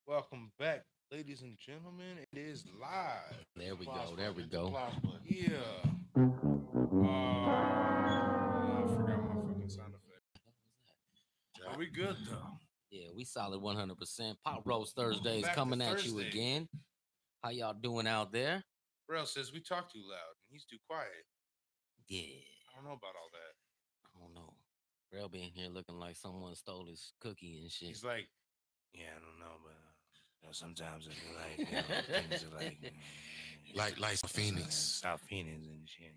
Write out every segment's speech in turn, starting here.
Welcome back, ladies and gentlemen. It is live. There we Applause go. There button. we Hit the go. applause button. Yeah. I forgot my fucking sound effect. Are we good though? Yeah, we solid 100%. Pop Roast Thursdays Back to coming at you Thursday. again. How y'all doing out there? Rail says we talk too loud and he's too quiet. Yeah, I don't know about all that. I don't know. Real being here looking like someone stole his cookie and shit. He's like, yeah, I don't know, but sometimes I feel like things are like Like Phoenix. South Phoenix and shit.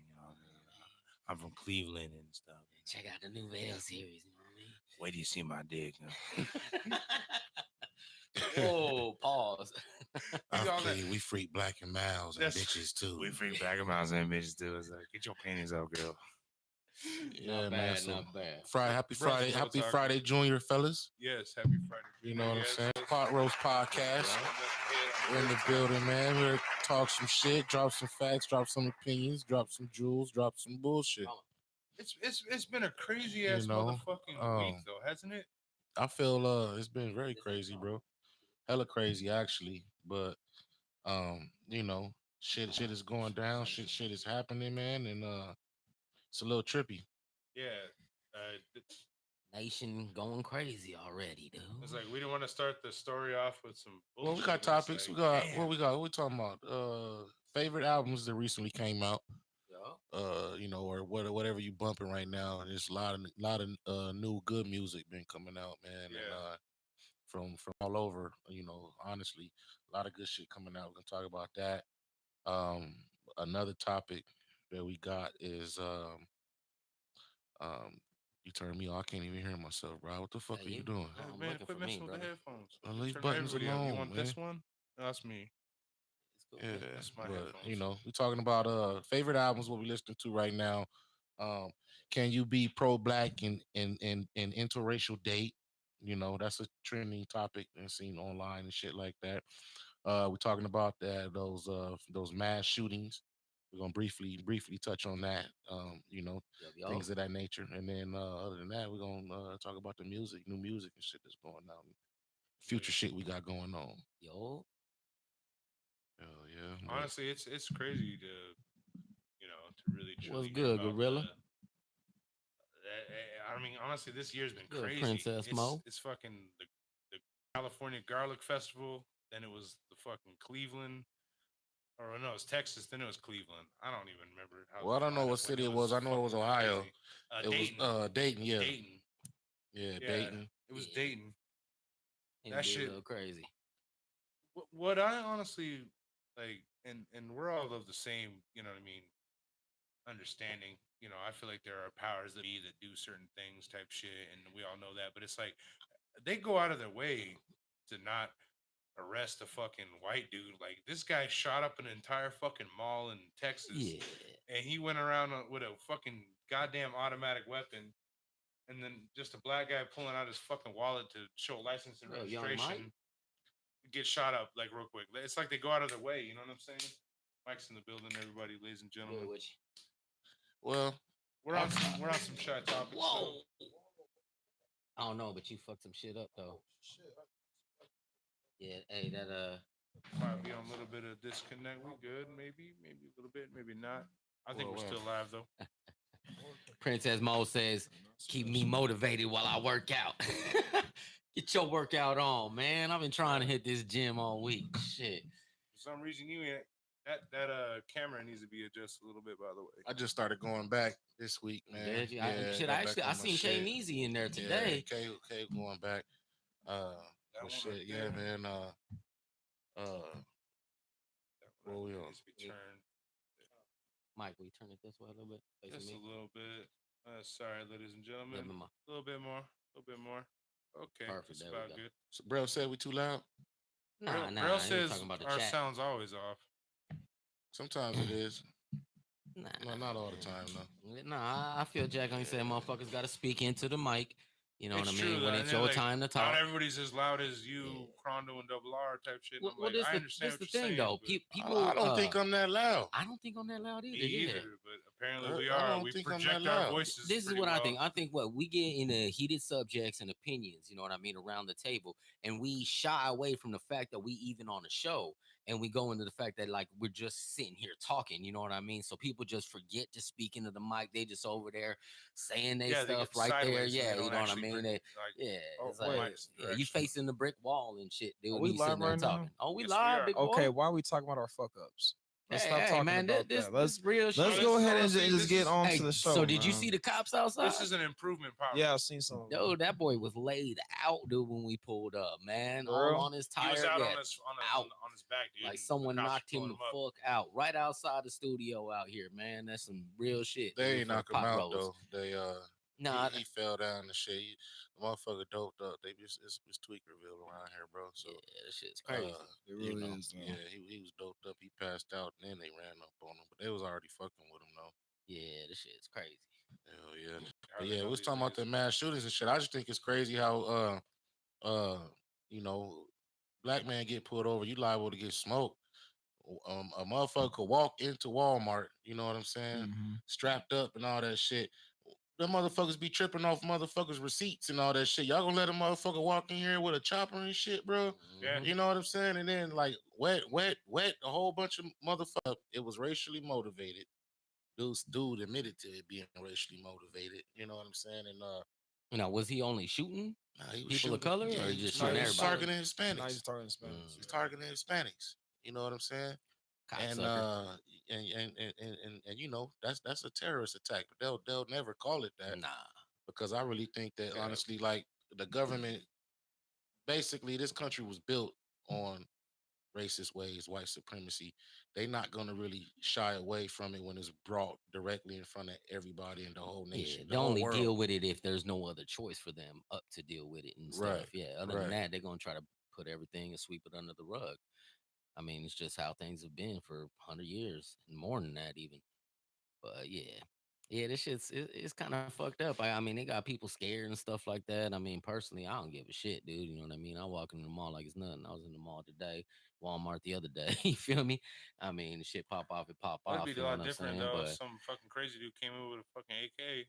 I'm from Cleveland and stuff. Check out the new Veil series. You know what I mean? Wait till you see my dick. Whoa, pause. We freak black and males and bitches too. We freak black and mountains and bitches too. It's like, get your panties out, girl. Not bad, not bad. Happy Friday, Junior, fellas. Yes, happy Friday. You know what I'm saying? Potroast Podcast. We're in the building, man. We're talk some shit, drop some facts, drop some opinions, drop some jewels, drop some bullshit. It's been a crazy ass motherfucking week though, hasn't it? I feel it's been very crazy, bro. Hella crazy actually, but shit is going down, shit is happening, man, and it's a little trippy. Yeah. Nation going crazy already, dude. It's like we don't want to start the story off with some bullshit. Well, we got topics. Like, we got what we talking about? Favorite albums that recently came out. Yeah. Or whatever you bumping right now. And there's a lot of new good music been coming out, man. Yeah. And from all over, honestly, a lot of good shit coming out. We're gonna talk about that. Another topic that we got is you turn me off. I can't even hear myself, bro. What the fuck are you doing? Oh, man, quit messing with the headphones. Leave buttons alone. You want man. this one? That's me. Yeah, that's my but headphones. we're talking about favorite albums. What we listening to right now? Can you be pro-black and interracial date? That's a trending topic and seen online and shit like that. We're talking about those mass shootings. We're gonna briefly touch on that. Things of that nature, and then other than that, we're gonna talk about the music, new music and shit that's going on, future shit we got going on. Yo. Hell yeah. Honestly, it's crazy to really. What's good, Gorilla? I mean, honestly, this year's been good, crazy. Princess Mo. It's fucking the California Garlic Festival. Then it was the fucking Cleveland. Or no, it was Texas. Then it was Cleveland. I don't even remember. Well, I don't know what city it was. I know it was Ohio. Dayton. Was Dayton. Yeah. Dayton. Yeah, Dayton. It was Dayton. That shit a little crazy. What I honestly like, and we're all of the same. You know what I mean? Understanding. I feel like there are powers that be that do certain things, type shit, and we all know that. But it's like they go out of their way to not arrest a fucking white dude. Like this guy shot up an entire fucking mall in Texas, and he went around with a fucking goddamn automatic weapon, and then just a black guy pulling out his fucking wallet to show license and registration, get shot up like real quick. It's like they go out of their way. You know what I'm saying? Mike's in the building, everybody, ladies and gentlemen. Well, we're on some shy topics. Whoa. I don't know, but you fucked some shit up though. Yeah, hey, that might be on a little bit of disconnect. We good, maybe a little bit, maybe not. I think we're still live though. Princess Mo says, "Keep me motivated while I work out." Get your workout on, man. I've been trying to hit this gym all week. Shit. For some reason, you ain't. That camera needs to be adjusted a little bit. By the way, I just started going back this week, man. I seen K Neezy in there today. Yeah, K going back. Shit, yeah, man. What we on? Mike, will you turn it this way a little bit? Just a little bit. Sorry, ladies and gentlemen. A little bit more. Okay, perfect. That's about good. So, Brell said we too loud. Nah. Brell says our sound's always off. Sometimes it is. Nah, not all the time though. Nah, I feel Jack only said motherfuckers got to speak into the mic. You know it's what I mean? True, when it's your time to talk. Not everybody's as loud as you, Crondo and Double R type shit. I understand what you're saying, though. People, I don't think I'm that loud. I don't think I'm that loud either. Me either, but Apparently, we I are. don't We think I'm that project our loud. voices This is pretty what I well. think. I think what we get into heated subjects and opinions, you know what I mean, around the table, and we shy away from the fact that we even on a show, and we go into the fact that like we're just sitting here talking, you know what I mean? So people just forget to speak into the mic. They just over there saying they Yeah, they stuff get right there. sideways and Yeah, they you don't know what I actually mean? bring like Yeah, Oh it's the like wait, mic's yeah, you direction. facing the brick wall and shit, dude. are And we you sitting live there right now? talking. Oh, we Yes, we live, are. big Okay, boy. why are we talking about our fuck ups? Let's Hey, stop hey, talking man, about this that. this real Let's shit. No, go this is ahead honestly and just this get is on to Hey, the so show, did you man. see the cops outside? this is an improvement, Yeah, Power. I've seen some of them. Dude, that boy was laid out, dude, when we pulled up, man. For All real? on his He was tire, out yeah, on his out. on his back, dude, Like and the someone cops were knocked him pulling the him up. fuck out right outside the studio out here, man. That's some real shit, They dude, ain't for the knock him pot out roast. though. They Nah, he fell down and shit. The motherfucker doped up. They just it's Tweakerville around here, bro. So yeah, that shit's crazy. It You really know, is, though. yeah, he was doped up. He passed out, and then they ran up on him. But they was already fucking with him though. yeah, this shit's crazy. Hell yeah. How But they yeah, we know was these talking about days. the mass shootings and shit. I just think it's crazy how uh you know black man get pulled over, you liable to get smoked. A motherfucker could walk into Walmart, you know what I'm saying, Hmm. strapped up and all that shit. The motherfuckers be tripping off motherfuckers' receipts and all that shit. Y'all gonna let a motherfucker walk in here with a chopper and shit, bro? Yeah, Mhm. You know what I'm saying? And then like wet, a whole bunch of motherfuckers. It was racially motivated. Dude admitted to it being racially motivated. You know what I'm saying? And You know, was he only shooting nah, he was people of shooting. color, Yeah, or he he just was, No, shooting he he was was everybody? shooting. targeting No, Hispanics. he's talking Spanish. He's Mm, targeting Hispanics. You know what I'm saying? And cocksucker. you know that's a terrorist attack, but they'll never call it that Nah. because I really think that yeah. honestly, like the government, basically, this country was built on racist ways, white supremacy. They're not gonna really shy away from it when it's brought directly in front of everybody in the whole Yeah, nation, they the whole only world. deal with it if there's no other choice for them up to deal with it and Right, stuff. Yeah, other than right. that, they're gonna try to put everything and sweep it under the rug. I mean, it's just how things have been for 100 years and more than that, even. But yeah, this it's kind of fucked up. I mean, they got people scared and stuff like that. I mean, personally, I don't give a shit, dude. You know what I mean? I walk in the mall like it's nothing. I was in the mall today, Walmart the other day. You feel me? I mean, the shit pop off, it pop That'd off. be You a know what lot I'm different saying? though if But some fucking crazy dude came in with a fucking AK and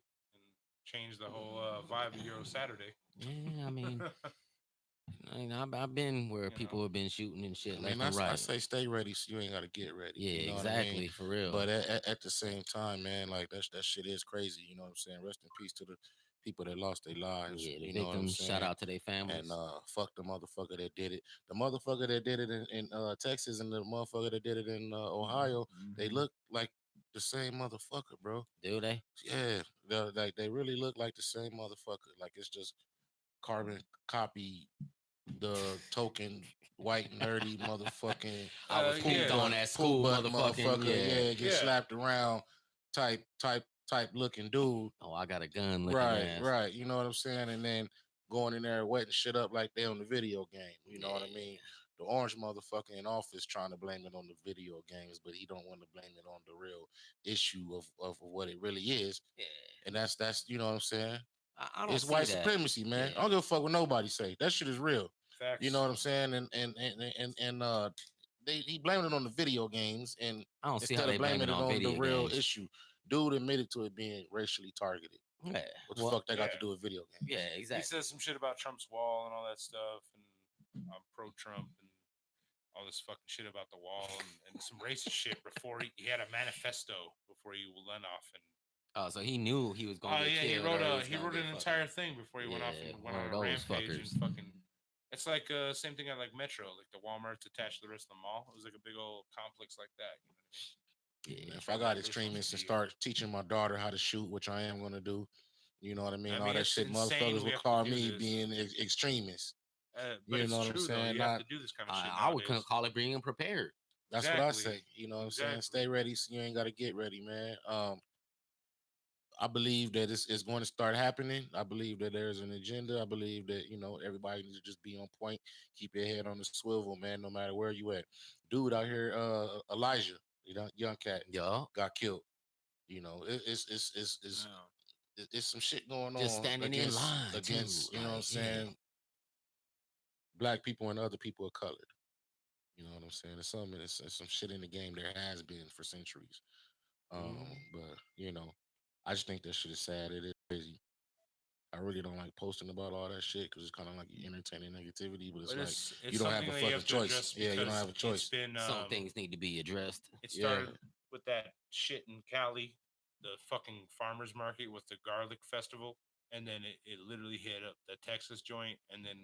changed the whole vibe of Euro Saturday. yeah, I mean, I've been where You know, people have been shooting and I shit mean, left and I right. say stay ready, so you ain't gotta get ready. Yeah, You know what I mean? exactly, for real. But at the same time, man, like that shit is crazy. You know what I'm saying? Rest in peace to the people that lost their lives. Yeah, the You know what I'm victims, shout saying? out to their And families. fuck the motherfucker that did it. The motherfucker that did it in Texas and the motherfucker that did it in Ohio, they Hmm. look like the same motherfucker, bro. Do they? Yeah, like they really look like the same motherfucker. Like it's just carbon copy the token white nerdy motherfucking I was pooped yeah, on at poop school, butt motherfucking motherfucker. yeah. Yeah, get yeah. slapped around type looking dude. Oh, I got a gun looking Right, ass. right. You know what I'm saying? And then going in there wetting shit up like they on the video game. You know what I Yeah, mean? The orange motherfucker in office trying to blame it on the video games, but he don't want to blame it on the real issue of what it really is. yeah. And that's you know what I'm saying? I don't It's see white that. supremacy, man. I Yeah, don't give a fuck what nobody say. That shit is real. You know Facts. what I'm saying? And he blamed it on the video games and I don't see how instead of they blame blaming it it on on the video real games. issue. Dude admitted to it being racially targeted. Yeah, What the well, fuck that got to Yeah, do with video games? yeah, he exactly. says some shit about Trump's wall and all that stuff, and pro Trump and all this fucking shit about the wall and some racist shit before he had a manifesto before he went off and Oh, so he knew he was gonna oh get yeah, killed or he was he gonna wrote get an fucking entire thing before he went off yeah, and went one on of a those rampage and fuckers. fucking. It's like same thing at like Metro, like the Walmart's attached to the rest of the mall. It was like a big old complex like that. You know what I mean? Yeah, If I Showing all got the racial extremists and infighting. start teaching my daughter how to shoot, which I am gonna do, you know what I I mean? All mean, that it's shit, insane motherfuckers we will have to call do me this, being extremist. but You it's know what I'm true though. saying? You have to Not do this kind of shit I would nowadays. call it being prepared. that's what I Exactly, say. You know what I'm saying? Stay exactly. ready, so you ain't gotta get ready, man. I believe that it's going to start happening. I believe that there's an agenda. I believe that everybody needs to just be on point, keep your head on the swivel, man. No matter where you at, dude out here, Elijah, young cat, Yeah, got killed. Yeah. It's some shit going just on standing in against line too. you know what I'm Like, yeah, saying, black people and other people of color. You know what I'm saying? It's some shit in the game there has been for centuries. But I just think that shit is sad. It is crazy. I really don't like posting about all that shit because it's kind of like you entertaining negativity, but it's But like it's you don't have something a that you fucking have to choice. address Yeah, you don't because have a it's choice. been Some things need to be addressed. it Yeah, started with that shit in Cali, the fucking farmers market with the garlic festival, and then it literally hit up the Texas joint, and then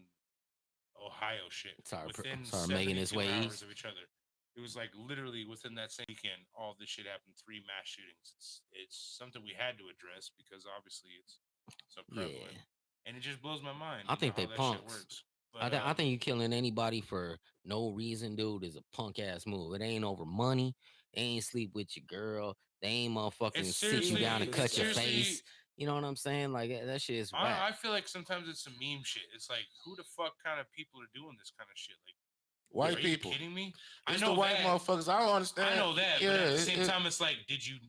Ohio shit within Start making its 72 hours ways. of each other. It was like literally within that same weekend, all this shit happened. Three mass shootings. It's something we had to address because obviously it's so prevalent, Yeah. and it just blows my mind, I think how they that shit punks. works. But I think you killing anybody for no reason, dude, is a punk ass move. It ain't over money. They ain't sleep with your girl. They ain't it's motherfucking sit you seriously, down and it's cut your seriously. face. You know what I'm saying? Like that shit is whack. I feel like sometimes it's some meme shit. It's like, who the fuck kind of people are doing this kind of shit? Like, Yeah. white are you people. kidding me? I It's the know white that. motherfuckers. I don't I understand. know that, but Yeah, at the same time, it's like, did you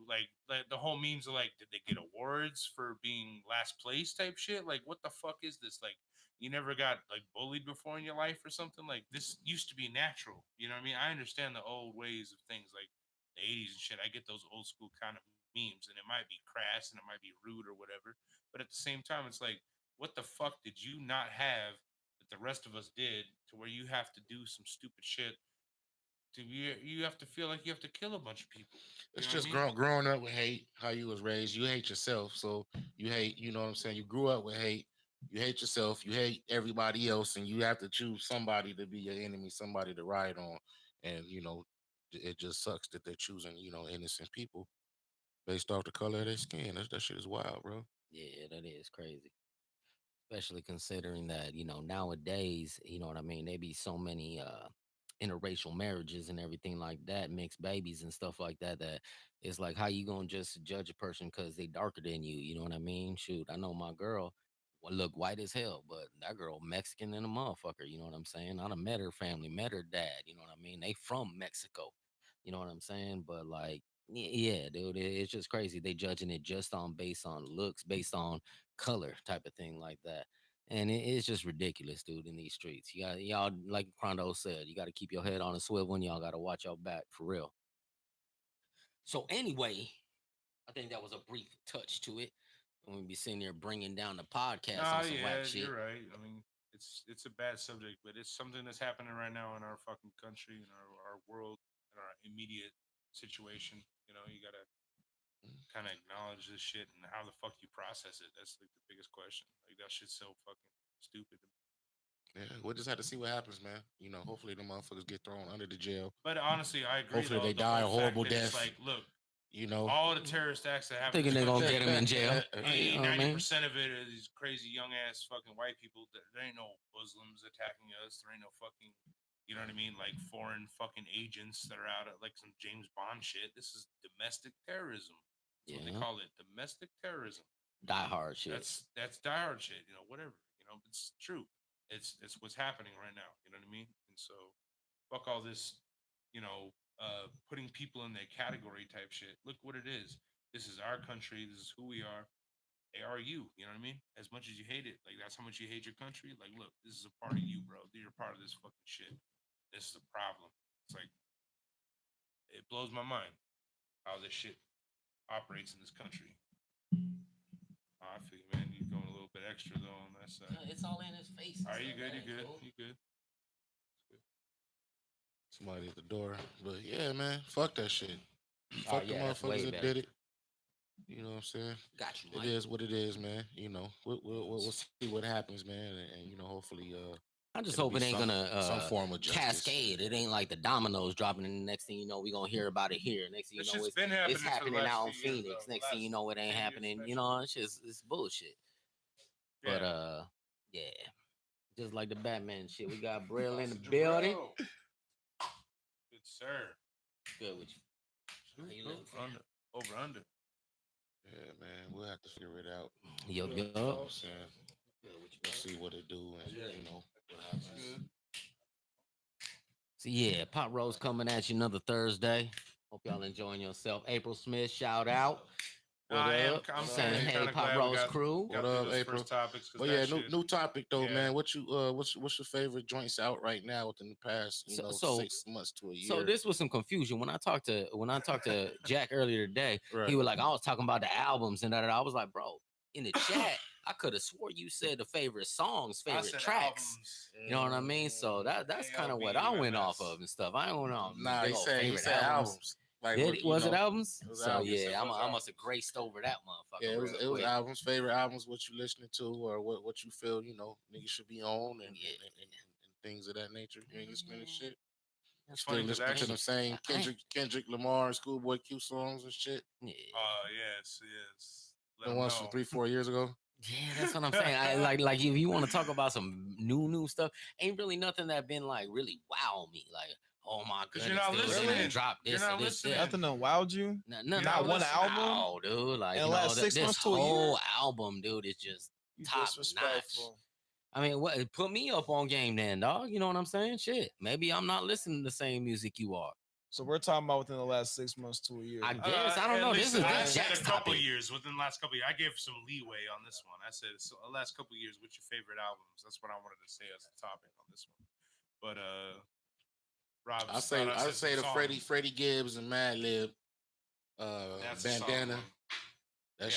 like the whole memes are like, did they get awards for being last place type shit? Like, what the fuck is this? Like, you never got like bullied before in your life or something? Like, this used to be natural. You know what I mean? I understand the old ways of things like the 80s and shit. I get those old school kind of memes, and it might be crass and it might be rude or whatever. But at the same time, it's like, what the fuck did you not have that the rest of us did to where you have to do some stupid shit to you have to feel like you have to kill a bunch of people. You it's know what I just mean? growing up with hate. How you was raised, you hate yourself, so you hate. You know what I'm saying? You grew up with hate. You hate yourself. You hate everybody else, and you have to choose somebody to be your enemy, somebody to ride on, and it just sucks that they're choosing innocent people based off the color of their skin. That shit is wild, bro. Yeah, that is crazy. Especially considering that, nowadays, you know what I mean, there be so many interracial marriages and everything like that, mixed babies and stuff like that, that it's like how you gonna just judge a person because they darker than you know what I mean? Shoot, I know my girl look white as hell, but that girl Mexican and a motherfucker, you know what I'm saying? I done met her family, met her dad, you know what I mean? They from Mexico, you know what I'm saying? But like, yeah, dude, it's just crazy. They judging it just on based on looks, based on color type of thing like that. And it's just ridiculous, dude, in these streets. You got y'all, like Crondo said, you got to keep your head on a swivel and y'all got to watch your back for real. So anyway, I think that was a brief touch to it. And we be sitting there bringing down the podcast Nah, on some whack yeah, shit. you're right. I mean, it's a bad subject, but it's something that's happening right now in our fucking country, in our world, in our immediate situation. You gotta kind of acknowledge this shit and how the fuck you process it. That's like the biggest question. Like that shit's so fucking stupid. Yeah, we'll just have to see what happens, man. Hopefully the motherfuckers get thrown under the jail. But honestly, I agree Hopefully though. they The die whole a fact horrible that it's death. like, look, You know. all the terrorist acts that happen in Thinking this they're gonna country, get him in jail. 80, You know what I mean? 90% of it are these crazy young ass fucking white people. There ain't no Muslims attacking us. There ain't no fucking, you know what I mean? Like foreign fucking agents that are out at like some James Bond shit. This is domestic terrorism. That's what they Yeah. call it, domestic terrorism. Die hard shit. That's diehard shit. Whatever. It's true. It's what's happening right now. You know what I mean? And so, fuck all this. Putting people in their category type shit. Look what it is. This is our country. This is who we are. They are you. You know what I mean? As much as you hate it, like that's how much you hate your country. Like, look, this is a part of you, bro. You're part of this fucking shit. This is a problem. It's like it blows my mind how this shit operates in this country. I feel you, man. You're going a little bit extra though on that side. It's all in his face. Are you good? You good? You good? Somebody at the door. But yeah, man, fuck that shit. Oh Fuck the yeah, that's way motherfuckers that better. did it. You know what I'm saying? Got you, It Mike. is what it is, man. We'll see what happens, man, and hopefully, I just it'll hope be it ain't gonna some form of justice. cascade. It ain't like the dominoes dropping, and the next thing you know, we gonna hear about it here. Next thing you This know, shit's it's been happening it's for the happening last out in few years, Phoenix. though. Next The thing you last know, it ain't 10 years happening. especially. It's bullshit. But Yeah. yeah, just like the Batman shit. We got Brill in the Sausage building. roll. Good sir. Good with you. How you living, fam? Over under. Yeah, man, we'll have to figure it out. Yup, You know what yup. I'm saying? Good with you, We'll bro. see what it do, and what happens. So yeah, Pop Rose coming at you another Thursday. Hope y'all enjoying yourself. April Smith, shout out. I am. up? I'm What kind Saying, of up? hey, Pop glad we Rose crew. got What through up, those April? first topics because Well, that yeah, shit. new topic though, yeah. man. What you what's your favorite joints out right now within the past So, 6 months to a so year? this was some confusion when I talked to Jack earlier today. Right. He was like, I was talking about the albums and that. I was like, bro, in the chat, I could have swore you said the favorite songs, I favorite said tracks. albums. You know what I mean? So that's kind of what I went off of and stuff. I don't know. Nah, Big he old said favorite albums. albums. Like Did what, it, was it albums? It was So albums. yeah, It was I must have albums. graced over that motherfucker. Yeah, it was real quick. albums. Favorite albums. What you listening to, or what you feel niggas should be on, and things of that nature. You ain't listening to shit. It's Still funny 'cause listening to actually, them same Kendrick Lamar and Schoolboy Q songs and shit. Yeah. yes. Let The 'em ones from know. 3-4 years ago. Yeah, that's what I'm saying. I like if you want to talk about some new stuff, ain't really nothing that been like really wow me. Like, oh my 'Cause goodness, you're not they was listening. gonna drop You're this or not this. listening. Nothing done wowed you. Not Not one listening. album. No, dude. Like, In the you know, last 6 this months to a whole year? album, dude, is just You top notch. disrespectful. I mean, what put me up on game then, dog? You know what I'm saying? Shit, maybe I'm not listening to the same music you are. So we're talking about within the last 6 months to a year. I guess I don't at know. least This is I this said Jack's a couple topic. years within the last couple years. I gave some leeway on this one. I said so the last couple years. What's your favorite albums? That's what I wanted to say as a topic on this one. But Rob, I say the Freddie Gibbs and Madlib bandana. That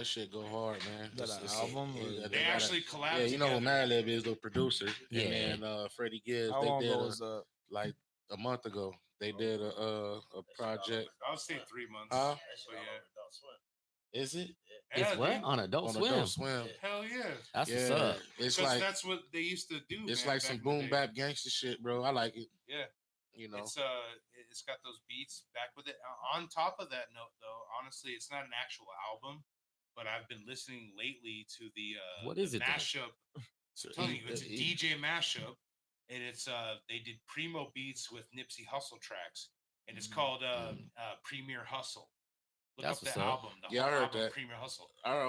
shit go hard, man. Is that an album? They actually collabed. Yeah, you know what Madlib is, the producer. Yeah. And then Freddie Gibbs. How they long did ago was that? like a month ago. They did a project. I would say 3 months. Huh? But Is it? It's yeah, what dude. on Adult On Swim? Adult Swim. Hell yeah. That's what's Yeah, up. it's 'Cause like that's what they used to do. it's man, like back some in the boom day. bap gangster shit, bro. I like it. Yeah. You know. It's got those beats back with it. On top of that note, though, honestly, it's not an actual album, but I've been listening lately to the What is the it then? mashup. I'm telling you, it's a DJ mashup, and it's they did Primo beats with Nipsey Hussle tracks, and it's called Premier Hustle. Look That's up the what's up. album. The Yeah, I whole heard album, that. Premier Hustle. I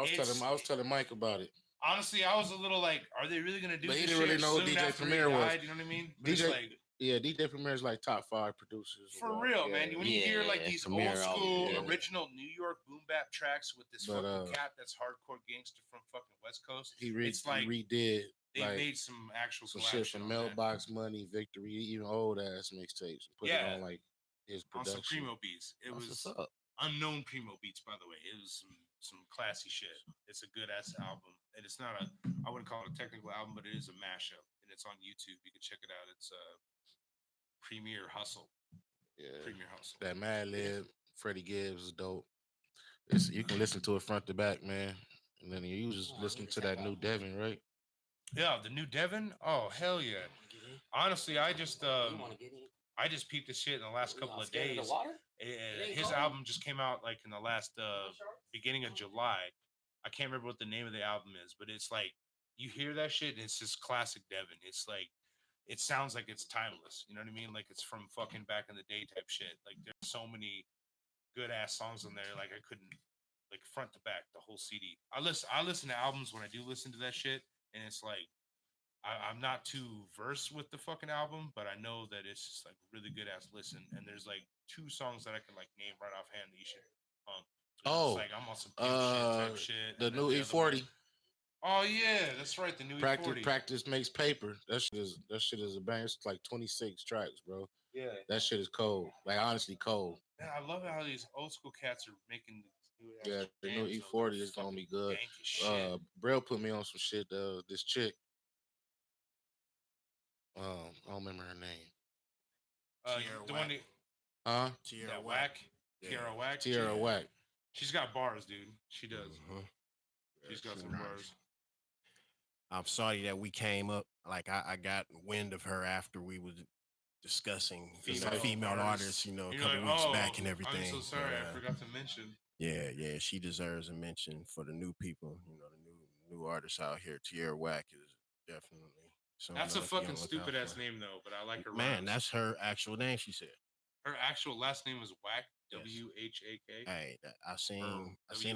was telling Mike about it. Honestly, I was a little like, are they really gonna do But he this didn't really shit know who soon DJ after he Premier was. died, you know what I mean? But it's DJ like, Yeah, DJ Premier is like top 5 producers. for real, man. When you hear like Yeah, these Premier old school always, original New York boom bap tracks with this But, fucking cat that's hardcore gangster from fucking West Coast, he it's like redid they like made some actual some shit collection from on that. Mailbox Money, Victory, even old ass mixtapes. Put it on like his on some production. Primo beats. It That's was what's up. unknown Primo beats, by the way. It was some classy shit. It's a good ass album, and it's not I wouldn't call it a technical album, but it is a mashup, and it's on YouTube. You can check it out. It's Premier Hustle. Yeah, Premier Hustle. that Madlib, Freddie Gibbs is dope. You can listen to it front to back, man. And then you just listen to that new Devin, right? Yeah, the new Devin. Oh hell yeah! Honestly, I just peeped this shit in the last couple of days. His album just came out like in the last beginning of July. I can't remember what the name of the album is, but it's like you hear that shit and it's just classic Devin. It's like it sounds like it's timeless. You know what I mean? Like it's from fucking back in the day type shit. Like there's so many good ass songs on there. Like I couldn't like front to back the whole CD. I listen to albums when I do listen to that shit, and it's like I'm not too versed with the fucking album, but I know that it's just like really good ass listen. And there's like 2 songs that I can like name right offhand that you should. Like I'm on some shit type shit. The new E40. Oh yeah, that's right. The new E40. Practice makes paper. That shit is a banger. It's like 26 tracks, bro. Yeah, that shit is cold. Like honestly, cold. Man, I love how these old school cats are making. The new E40 is gonna be good. Brill put me on some shit. This chick. I don't remember her name. The one. Tierra Whack. Tierra Whack. Tierra Whack. She's got bars, dude. She does. Mm-hmm. She's got some bars. I'm sorry that we came up. Like I got wind of her after we was discussing female artists, a couple weeks back and everything. I'm so sorry, I forgot to mention. Yeah, she deserves a mention for the new people. The new artists out here. Tierra Whack is definitely. That's a fucking stupid ass name though, but I like her. Man, that's her actual name. She said. Her actual last name is Whack. WHAK. Hey, I seen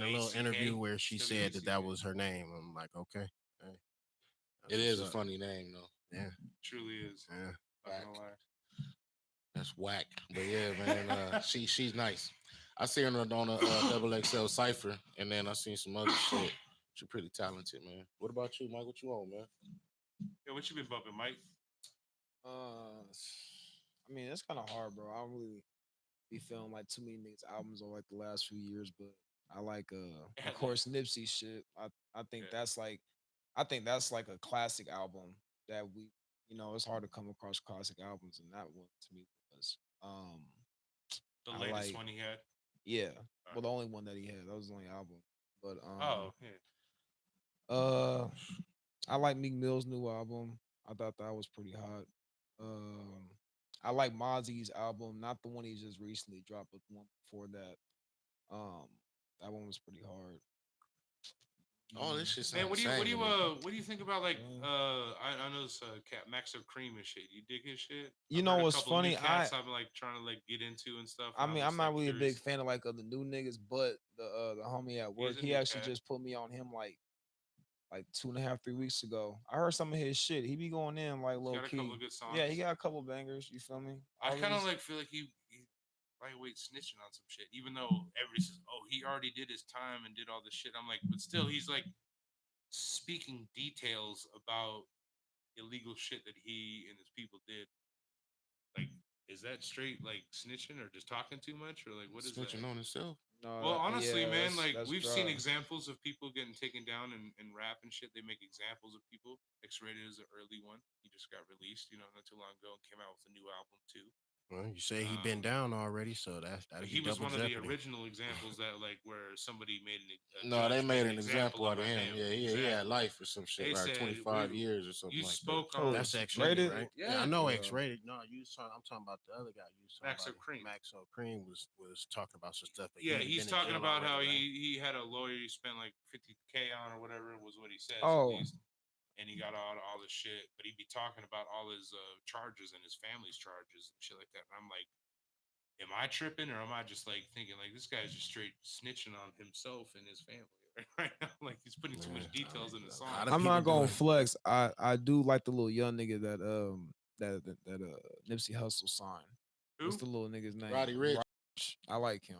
a little interview where she said that was her name. I'm like, okay. Hey, it is a funny name though. Yeah, truly is. Yeah, That's whack. But yeah, man, she's nice. I see her on a double XL cipher, and then I seen some other shit. She's pretty talented, man. What about you, Mike? What you on, man? Yeah, what you been bumping, Mike? I mean, it's kind of hard, bro. I don't really be feeling like too many niggas albums over like the last few years, but I like of course Nipsey shit. I think Yeah. I think that's like a classic album that it's hard to come across classic albums, and that one to me was The I latest like one he had. yeah, All well the only one that he had, that was the only album. But Oh, yeah. uh I like Meek Mill's new album. I thought that was pretty hot. Um I like Mozzie's album, not the one he just recently dropped, but the one before that. Um, that one was pretty hard. Oh, this shit Man, sound the same to me. what do you think about like Yeah. I know this cat Max of Cream and shit. You dig his shit? You I've know heard a what's couple of new funny? cats I've been like trying to like get into and stuff. I And mean, I'm I'm just not like really a big curious. fan of like of the new niggas, but the homie at He's work, a he new actually cat. just put me on him like 2.5, 3 weeks ago. I heard some of his shit. He be going in like He's low got a couple key. of good songs. Yeah, he got a couple bangers. You feel me? I All kind of his- like feel like he lightweight snitching on some shit, even though everybody says, "Oh, he already did his time and did all this shit." I'm like, but still, he's like speaking details about illegal shit that he and his people did. Like, is that straight like snitching or just talking too much or like what is that? Snitching on himself. no, Well, honestly, yeah, man, like that's we've dry. seen examples of people getting taken down in rap and shit. They make examples of people. X-Rated is an early one. He just got released, not too long ago, and came out with a new album too. Well, you say he been down already, so that'd He be was double one of the jeopardy. original examples that like where somebody made No, they judge made an example out of him. him. Yeah, he had Exactly. life or some shit, They right? said 25 years or something you like that. spoke Oh, on That's Rated? X-rated, right? Yeah. I know Yeah. X-rated. No, I'm talking about the other guy. You was talking Max about O'Cream. Max O'Cream was talking about some stuff. But Yeah, he he's been in talking jail about how already, right? he had a lawyer he spent like 50K on or whatever was what he says at Oh, least, and he got all this shit. But he'd be talking about all his charges and his family's charges and shit like that. And I'm like, am I tripping or am I just like thinking like this guy's just straight snitching on himself and his family right now? Like he's putting too much Yeah. details in the A song. lot of I'm people not gonna doing- flex. I do like the little young nigga that Nipsey Hussle signed. Who? What's the little nigga's name? Roddy Ricch. I like him.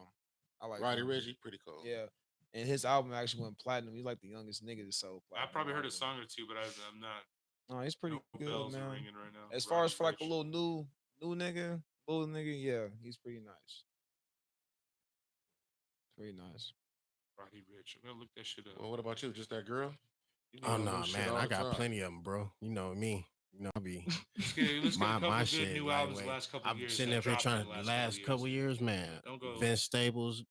I like Roddy him. Ricch, he pretty cool. Yeah. And his album actually went platinum. He's like the youngest nigga to sell I platinum. probably heard a album. song or two, but I'm not. No, he's pretty No good, bells are man. ringing right now. As far as Roddy for like a Ricch. little little nigga, yeah, he's pretty nice. Pretty nice. Roddy Rich. I'm gonna look that shit up. Well, what about you? Just that girl? You be Oh on no, them shit man, all I the got time. plenty of them, bro. You know me. You know I be Let's get a couple my good shit. new albums the lightweight. last couple I've years. sitting that up here dropped in trying the the last couple years, man. Don't go. Vince Staples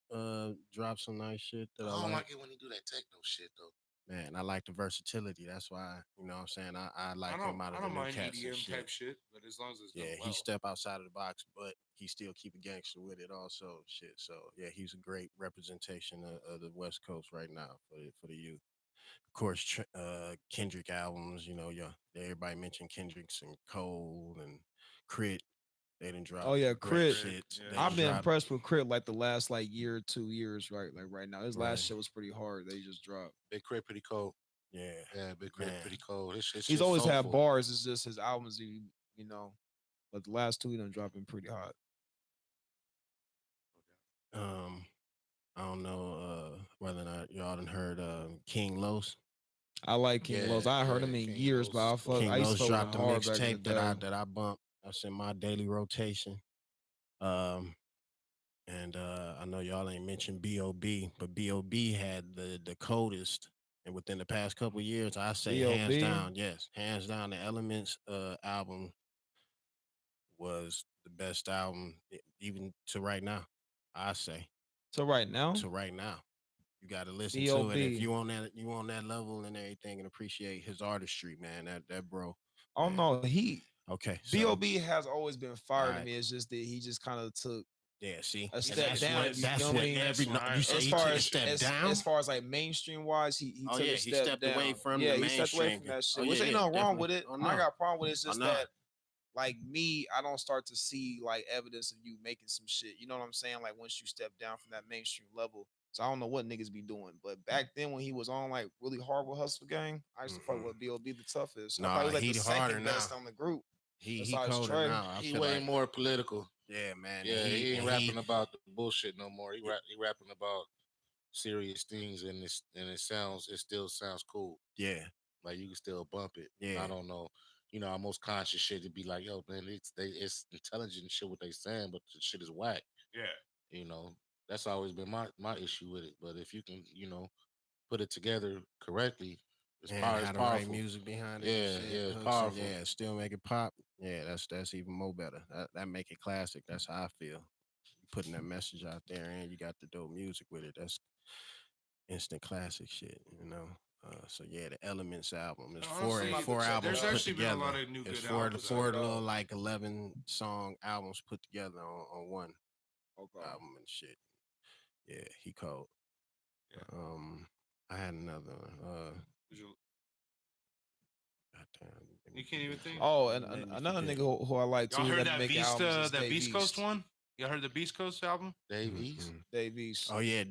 dropped some nice shit that I I don't like. like it when he do that techno shit though. Man, I like the versatility. That's why, you know what I'm saying? I like I don't, him out I of don't the new mind cats and EDM shit. type shit, but as long as it's Yeah, done he well. step outside of the box, but he still keep a gangster with it also. Shit. So yeah, he's a great representation of the West Coast right now for the youth. Of course, Kendrick albums, yeah, everybody mentioned Kendrick's and Cole and Crit. They didn't drop. Oh yeah, great Crit. shit. Yeah. They I've been dropped- impressed with Crit like the last like year or 2 years, right? Like right now. His Right. last shit was pretty hard. They just dropped. Big Crit pretty cold. Yeah. Yeah, Big Crit Man. pretty cold. His He's shit's always had soulful. bars. It's just his albums, but the last two he done dropping pretty hot. I don't know whether or not y'all done heard King Los. I like King Yeah, Los. I heard yeah, him in King years, Los but I is cool. fuck. King I used Los to fuck dropped with a him hard back in mixtape the day. that I bump. That's in my daily rotation. And I know y'all ain't mentioned B.O.B., but B.O.B. had the coldest. And within the past couple years, I say hands B.O.B.? down, yes, hands down, the Elements album was the best album, even to right now. I say So right now, to right now, you got to listen to it. B.O.B.. If you on that level and everything, and appreciate his artistry, man. That bro. oh man. no, he Okay, so, B.O.B. has always been fire to Alright. me. It's just that he just kind of took yeah, see, a And step that's down, what- you That's feel what me? every That's where you say as he far took a as step down. as far as like mainstream wise, he Oh, took yeah, a he step stepped down. away from yeah, the he stepped away mainstream. from that shit, Oh, which yeah, ain't yeah, nothing wrong with definitely. it. Oh, I no. got a problem with it. It's Oh, just no. that like me, I don't start to see like evidence of you making some shit. You know what I'm saying? Like once you step down from that mainstream level. So I don't know what niggas be doing. But back then when he was on like really hard with Hustle Gang, I used to fuck Mhm. with B.O.B. the toughest. I Nah, thought he was like he the harder second best now. on the group. He Besides colder Trey, now. I He feel way like, more political. yeah, man. Yeah, and he ain't and rapping about the bullshit no more. He rapping about serious things, and it still sounds cool. Yeah, Like you can still bump it. yeah, I don't know. Our most conscious shit to be like, yo, man, it's intelligent shit what they saying, but the shit is whack. Yeah. You know, that's always been my issue with it. But if you can, put it together correctly, and it's have the right powerful. music behind it and Yeah, shit, yeah, it's hooks and powerful. yeah, still make it pop. Yeah, that's even more better. That make it classic. That's how I feel. Putting that message out there, and you got the dope music with it. That's instant classic shit, you know. So yeah, the Elements album is Honestly, four albums there's put actually been a lot together. of new It's good four albums four out. little like 11-song albums put together on one Okay. album and shit. Yeah, he cold. Yeah. I had another one. You Goddamn, you can't even think. Oh, and made me another forget. nigga who I like Y'all too heard that that make Beast, albums is that Dave Beast Coast East. one? Y'all heard the Beast Coast album? Dave East. Mhm. Dave East. Oh yeah,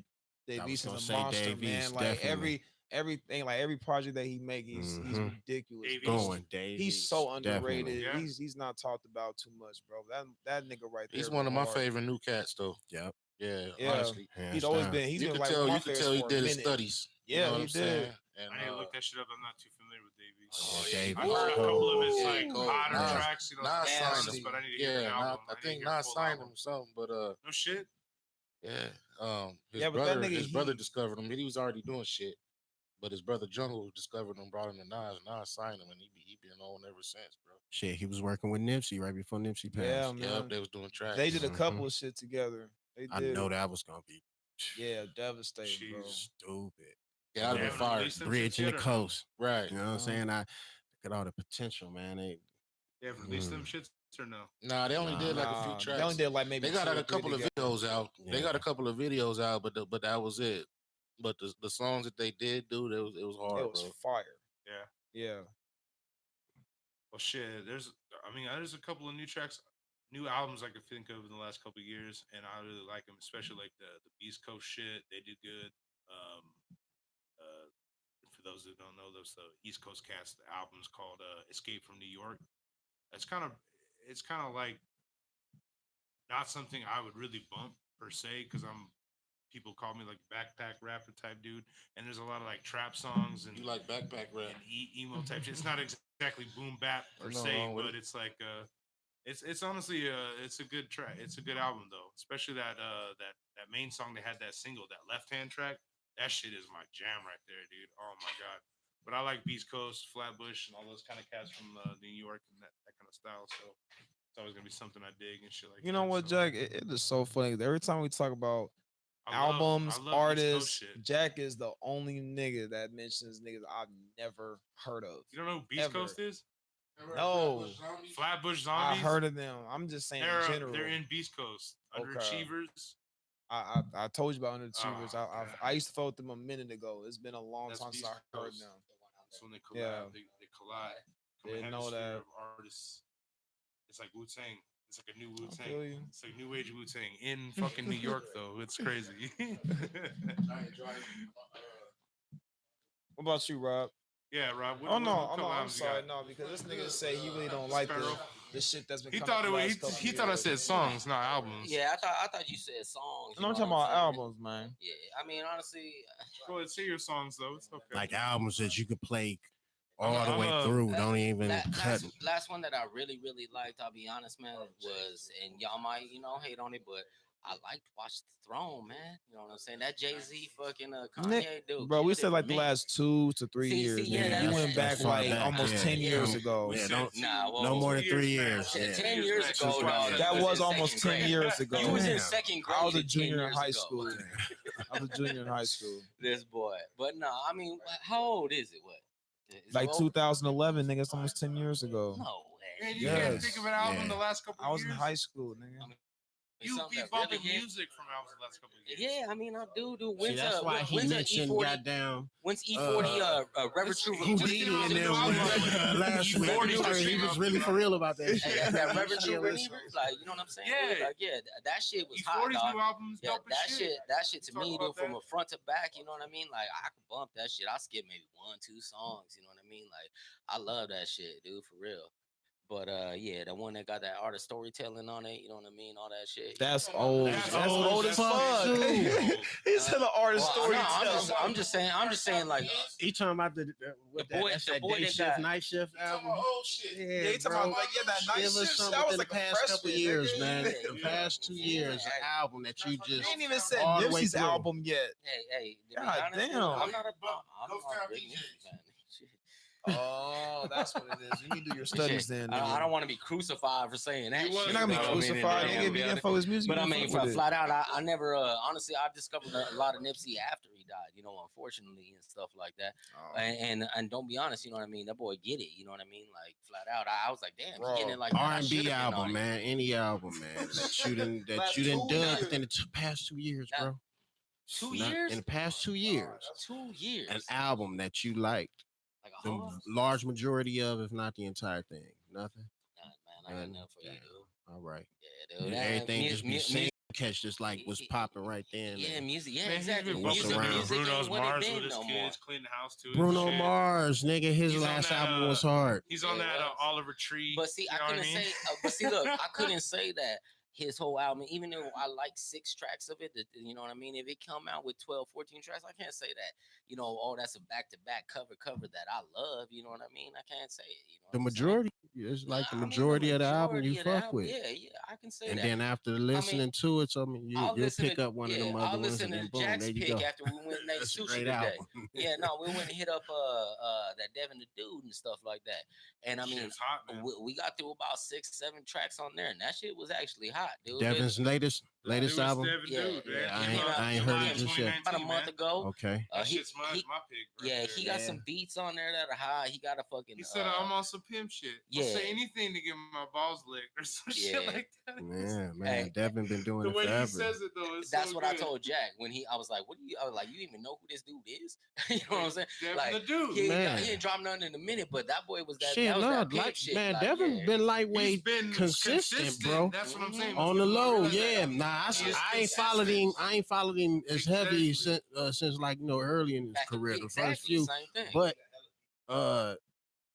Dave I was East is gonna a say monster, Dave man. East, Like definitely. everything, like every project that he make, he's Mhm. ridiculous. Dave bro. East. Going Dave He's East, so definitely. underrated. Yeah. He's not talked about too much, bro. That nigga right there. He's one of go my hard. favorite new cats, though. Yep, Yeah, Yeah, honestly, he's hands always down. been. He's been like one of my you could favorites tell he for a did his minute. studies. You Yeah, know what he I'm did. saying? And I need to look that shit up. I'm not too familiar with Dave East. Yeah, yeah, Dave I've East heard a cold. couple of his yeah, like cold. hotter Nas, tracks, Nas signed songs, him. but I need to hear an Yeah, album. I I need to think hear a Nas full signed album. him something, but No shit. yeah, Yeah, but that nigga, his brother he discovered him. He was already doing shit, but his brother Jungle discovered him, brought him to Nas. Nas signed him, and he been on ever since, bro. Shit, he was working with Nipsey right before Nipsey yeah, passed. man. Yep, they was doing tracks. They did a Mhm. couple of shit together. They I did. know that was gonna be Yeah, devastating, bro. Jeez. stupid. Yeah, that'd They have Bro, been haven't fire. released them Bridge shits in the yet or no? coast. Right. You know what I'm saying? I look at all the potential, man. They haven't released them Mm. shits or no? Nah, they only did like a few Nah, they only tracks. did like maybe They got two like or a three couple of together. videos out. They got a Yeah. couple of videos out, but that was it. But the songs that they did do, it was It hard, was bro. fire. Yeah. Yeah. Well, shit. There's a couple of new tracks, new albums I could think of in the last couple of years, and I really like them, especially like the East Coast shit. They did good. Um, uh, for those that don't know, those the East Coast cast. The album's called Escape from New York. It's kind of it's kind of like not something I would really bump per se because people call me like backpack rapper type dude, and there's a lot of like trap songs and You like backpack rap? emo type shit. It's not exactly boom bap per There's nothing se, wrong with but it. it's like it's honestly it's a good track. It's a good album though, especially that main song they had that single, that left hand track. That shit is my jam right there, dude. Oh my god. But I like Beast Coast, Flatbush, and all those kind of cats from New York and that kind of style. So it's always gonna be something I dig and shit like You that. know what, So Jack? It is so funny. Every time we talk about I albums, love East Coast artists, shit. Jack is the only nigga that mentions niggas I've never heard of. You don't know who Beast Ever. Coast is? No. Flatbush I Zombies. heard of them. I'm just saying in general. They're in Beast Coast. Okay. Underachievers. I told you about Underachievers. Oh, I used to follow them a minute ago. It's been a long That's time since Beast I heard Coast. them. That's when they collab. Yeah. They collide. From a Didn't know hemisphere that. of artists. It's like Wu Tang. It's like a new Wu I feel you. Tang. It's like new age Wu Tang in fucking New York though. It's crazy. What about you, Rob? Yeah, Rob. Oh no, what I'm collabs you sorry, got? no, because this nigga say he really don't like Sparrow. the shit that's been He coming thought the last couple he thought I years. said songs, not albums. Yeah, I thought you said songs. And I'm you talking know what about saying? albums, man. Yeah, I mean honestly, Go ahead, say your songs though. It's okay. Like albums that you could play all I'm the way a- through. Don't even cut. last one that I really liked, I'll be honest, man, was, and y'all might hate on it, but I liked Watch the Throne, man. You know what I'm saying? That Jay-Z fucking Kanye dude, Bro, we killed it said for like the me. last 2 to 3 years. See, yeah, nigga. that's- You went back that's far like back, almost yeah. 10 years Yeah. ago. Yeah, said don't. Nah, well, No more than 3 max. years. 10 years max. ago, Too dog. far. you That was was in almost second 10 grade. years ago. You was in Damn. second grade. I was a 10 junior in years high ago. school. I was a junior in high school. This boy, but no, I mean, how old is it? What? Is Like it old? 2011, nigga. It's almost 10 years ago. No Man, way. you Yes. can't think of an album Yeah. the last couple I was years. in high school, nigga. I mean, You something be that really bumping hit. music from albums the last couple of years. Yeah, I mean, I do. See, When's that's why he when's mentioned E40? goddamn. When's E40? Reverend True He Who's did the it, and then album? last week E40 he was really for real about that Hey, shit. that Reverend Yeah, True listen. Believer, like, you know what I'm saying? Yeah. Dude? Like, yeah, that shit was hot, E40's dog. new album is Yeah, dope as shit. that shit to Talk me, about dude, from that. a front to back, you know what I mean? Like, I could bump that shit. I skip maybe 1, 2 songs, you know what I mean? Like, I love that shit, dude, for real. But yeah, the one that got that art of storytelling on it, you know what I mean? All that shit. That's Oh, old. that's That's old old as as fuck, fuck. too. He said the art of Well, no, storytelling. I'm just saying, like He talking about what boy- that's the that boy day that shift, got- night shift album. Oh shit. Yeah, you talking about like that night Give us shift? some That was within like the a past couple freshman, years, nigga. man. Yeah. The past 2 years, an Yeah. album that you You just ain't even said all the way Nipsey's through. album yet. hey, to be God honest, damn. I'm not a I'm Ghost not Town a big DJs. music fan. Shit. Oh, that's what it is. You need to do your studies then. I nigga. don't want to be crucified for saying that. You shit, wasn't, You're not gonna you be know what I mean? crucified, And nigga. then, If you info his music, But you I can mean, fuck with it. flat out, I never honestly I discovered a lot of Nipsey after he died, you know, unfortunately and stuff like that. Oh, And don't be honest, you know what I mean? That boy get it, you know what I mean? Like flat out, I was like, damn, Bro, he getting it like that. I should've R&B been on album, it. man. Any album, man. Last You done 2 dug years. within the past 2 years, Now, bro. 2 Not- years? in the past 2 years, 2 years. an album that you liked. Like a The whole large majority of, if not the entire thing. Nothing. man, I got nothing for you, Damn. dude. All right. Yeah, dude. Everything just be music. saying catch just like was popping right then. Yeah, music. Yeah, Man, exactly. he's been Music- bumping music Bruno's ain't what it Mars been with his no kids, more. cleaning the house to it. Bruno and shit. Mars, nigga, his He's on last that, album was hard. He's on Yeah, that it was. Oliver Tree. But see, you I know what couldn't mean? say. But see, look, I couldn't say that his whole album, even though I like 6 tracks of it, you know what I mean? If it come out with 12, 14 tracks, I can't say that, you know, oh, that's a back-to-back cover that I love, you know what I mean? I can't say it, you know The what I'm saying? majority is like the I mean, majority of the album you majority of the fuck album, with. Yeah, I can say And that. then after listening to it, so I mean, I'll you'll listen pick to, up one of them I'll other ones, listen and to then boom, Jack's there you pick go. after we went and ate That's a sushi great today. album. Yeah, no, we went and hit up that Devin the Dude and stuff like that. And I mean, Shit's hot, man. we got through about 6, 7 tracks on there, and that shit was actually hot, dude. Devin's latest Newest album. Devin Yeah, Dude, man. yeah, Came out I ain't heard July it just yet. about a 2019, month man. ago. Okay. That He- shit's my he- pick. Right Yeah, there. he got Yeah. some beats on there that are high. He got a fucking. He said I'm on some pimp shit. I'll yeah. say anything to get my balls licked or some shit Yeah. like that. Man, Hey, Devin been doing The it way forever. he says it though, is That's so what I good. told Jack when I was like, "What do you?" I was like, "You even know who this dude is?" You know what I'm saying? Devin Like, the Dude. He Man. ain't dropped nothing in a minute, but that boy was that. Shit, that was no, that pimp like shit. man, like, Devin yeah. been He's lightweight been consistent, bro. That's what I'm saying. On the People don't low, realize yeah. that. Nah, I He is ain't followed him. consistent. I ain't followed him as heavy Exactly. since like early in his Back to- career, the exactly, first few. same thing. But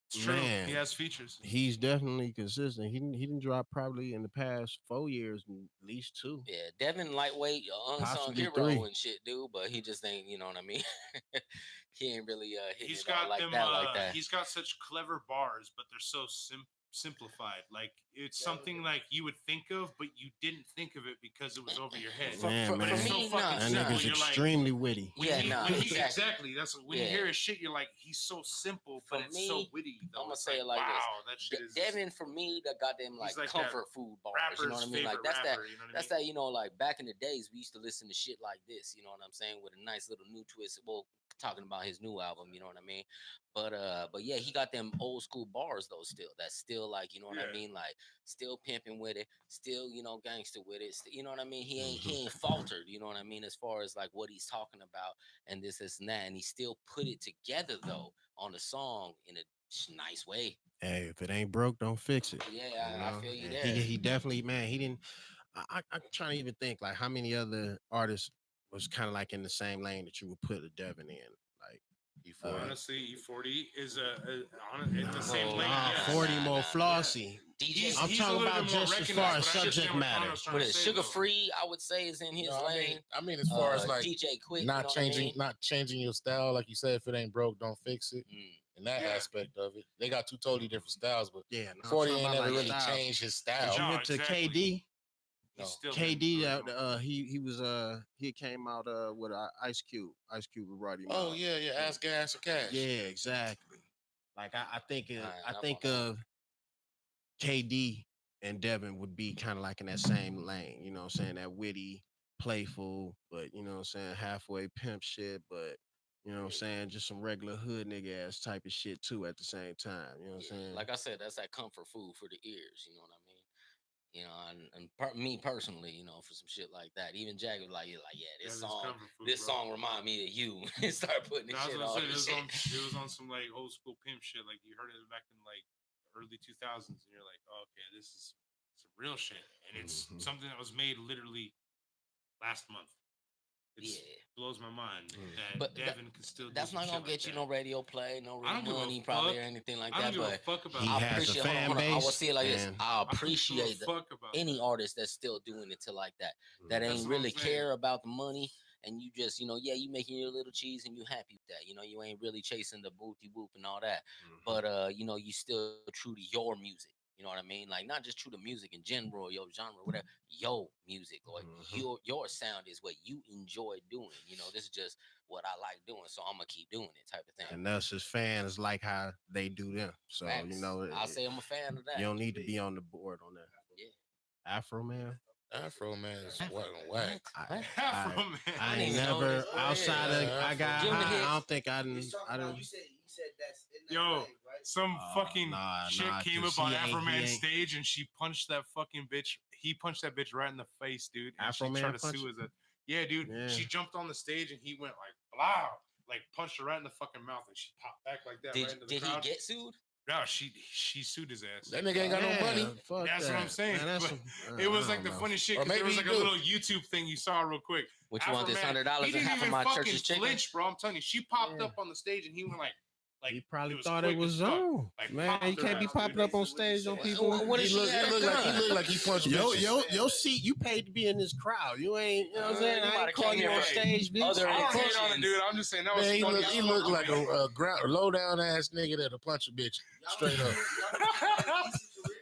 It's true. man, He has features. he's definitely consistent. He didn't drop probably in the past 4 years, at least 2. Yeah, Devin lightweight, unsung Possibly hero 3. and shit, dude. But he just ain't, you know what I mean? He ain't really hitting He's it all got like them. that. He's got such clever bars, but they're so simplified. Like it's something like you would think of, but you didn't think of it because it was over your head. Man, But it's so me, fucking nah, That simple. nigga's You're like, extremely witty. Yeah, nah, exactly. exactly. That's when you Yeah. hear his shit, you're like, he's so simple, but For it's so me, witty. Though. I'ma It's say it like this. wow, that shit is Devin, for me, that goddamn like, He's like that comfort food bars. You know what I rapper's mean? Like favorite that's that. rapper. You know what I That's mean? that, you know, like back in the days, we used to listen to shit like this, you know what I'm saying, with a nice little new twist. Well, talking about his new album, you know what I mean? But yeah, he got them old school bars though, still. That's still like, you know what I Yeah. mean? Like still pimping with it, still, you know, gangster with it. You know what I mean? He ain't faltered, you know what I mean, as far as like what he's talking about and this and that. And he still put it together though on the song in a nice way. Hey, if it ain't broke, don't fix it. Yeah, You I know? feel you And there. He definitely, man, he didn't. I'm trying to even think like how many other artists was kind of like in the same lane that you would put a Devin in, like E40. Honestly, E40 is in the same Oh, lane. Nah, Yeah. 40 Nah, more nah. flossy. DJ, I'm He's talking a little about bit more just as recognized, far as but I subject understand what matter. Connor's trying with to it, say, Sugar though. Free, I would say is in his No, lane. I mean, as far as like DJ Quick, not you know changing, what I mean? not changing your style, like you said, if it ain't broke, don't fix it. And that Yeah. aspect of it, they got 2 totally different styles. But Yeah, no, I'm 40 talking ain't about, never like, really styles. changed his If you style. No, went to exactly. KD, He's No. still KD, original. he came out with Ice Cube. Ice Cube with Roddy. Oh Miles. yeah, Ask Gas or Cash. Yeah, exactly. Like I think Alright, I I'm think on that. of KD and Devin would be kind of like in that same lane. You know what I'm saying? That witty, playful, but you know what I'm saying, halfway pimp shit, but you know what I'm saying, just some regular hood nigga ass type of shit too at the same time. You know what I'm saying? Like I said, that's that comfort food for the ears. You know what I mean? You know, and me personally, you know, for some shit like that. Even Jack was like, yeah, this Yeah, song, comfort food, this bro. song remind me of you. And start putting this No, I shit was on. gonna say, and shit. it was on some like old school pimp shit. Like you heard it back in like early 2000s, and you're like, oh, okay, this is some real shit, and it's Mhm. something that was made literally last month. It Yeah. blows my mind that But Devin can still do that's some not shit gonna like get you that. no radio play, no I real don't give a money, probably, fuck. or anything like I don't that. give a But fuck about He I that. has a appreciate. fan Hold on. I will base, see it like this. and I I don't give a appreciate fuck about any that. artist that's still doing it to like that. That That's ain't what I'm really saying. care about the money, and you just, yeah, you making your little cheese and you happy with that. You ain't really chasing the booty whoop and all that. But you still true to your music. You know what I mean? Like not just true to music in general, your genre, whatever. Your music or your sound is what you enjoy doing. This is just what I like doing, so I'm gonna keep doing it, type of thing. and us as fans like how they do them. So Facts. I'll say I'm a fan of that. you don't need to be on the board on that. Yeah. Afro Man. Afro man is whack. Afro Man. I didn't ain't even know never this. Go outside ahead. of I got Give him the high, hits. I don't think I He's didn't. talking I about didn't. you said that's in that Yo, lane, right? some fucking nah, chick came 'cause up on he ain't- Afro he Man's ain't- stage and she punched that fucking bitch. He punched that bitch right in the face, dude. And Afro she Man tried to punched sue as a dude. Yeah. She jumped on the stage and he went like blow, like punched her right in the fucking mouth and she popped back like that right into the Did he crowd. get sued? No, she sued his ass. That nigga ain't got no money. Fuck That's what I'm that. saying. Man, that's But some- it was I like the don't know. funniest shit. Or 'Cause there maybe was like he a do. little YouTube thing you saw real quick. What you want? This Afro Man, $100 he and didn't half of even my fucking church's chicken? flinch, bro. I'm telling you, she popped Yeah. up on the stage and he went like He probably was thought it quick was as fuck. on. Like, Man, popped you her can't be ass, popping dude. up on stage on people. What He if look, she he had look a like he gun? look like he punched bitches. Your seat, you paid to be in this crowd. You ain't, you know what I'm saying? You I might ain't have calling came you here on for stage, bitch. other I don't hate on intentions. it, dude. I'm just saying that was Man, funny. he look like a low down ass nigga that'll punch a bitch straight up.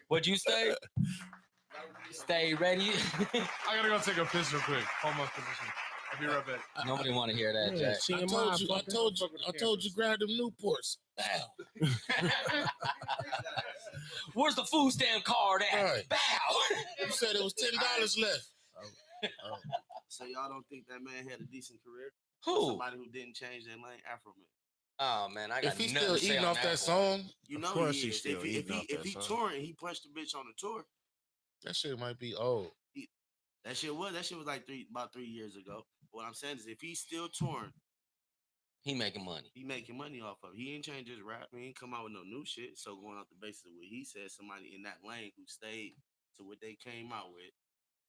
What'd you say? Stay ready. I gotta go take a piss real quick. Hold my position. I'll be right back. Nobody want to hear that, Yeah, Jack. I told you, grab them Newports. Bow. Where's the food stamp card at? Right. Bow. You said it was $10 left. So y'all don't think that man had a decent career? Who? Somebody who didn't change their lane, Afro Man. Oh man, I got If he's nothing still to say eating on off that one. song, You Of know course he he's is. still If eating off he that song. touring, he punched the bitch on the tour. that shit might be old. That shit was like about 3 years ago. What I'm saying is, if he's still touring, He making money. he making money off of it. He ain't changed his rap. He ain't come out with no new shit. So going off the basis of what he said, somebody in that lane who stayed to what they came out with.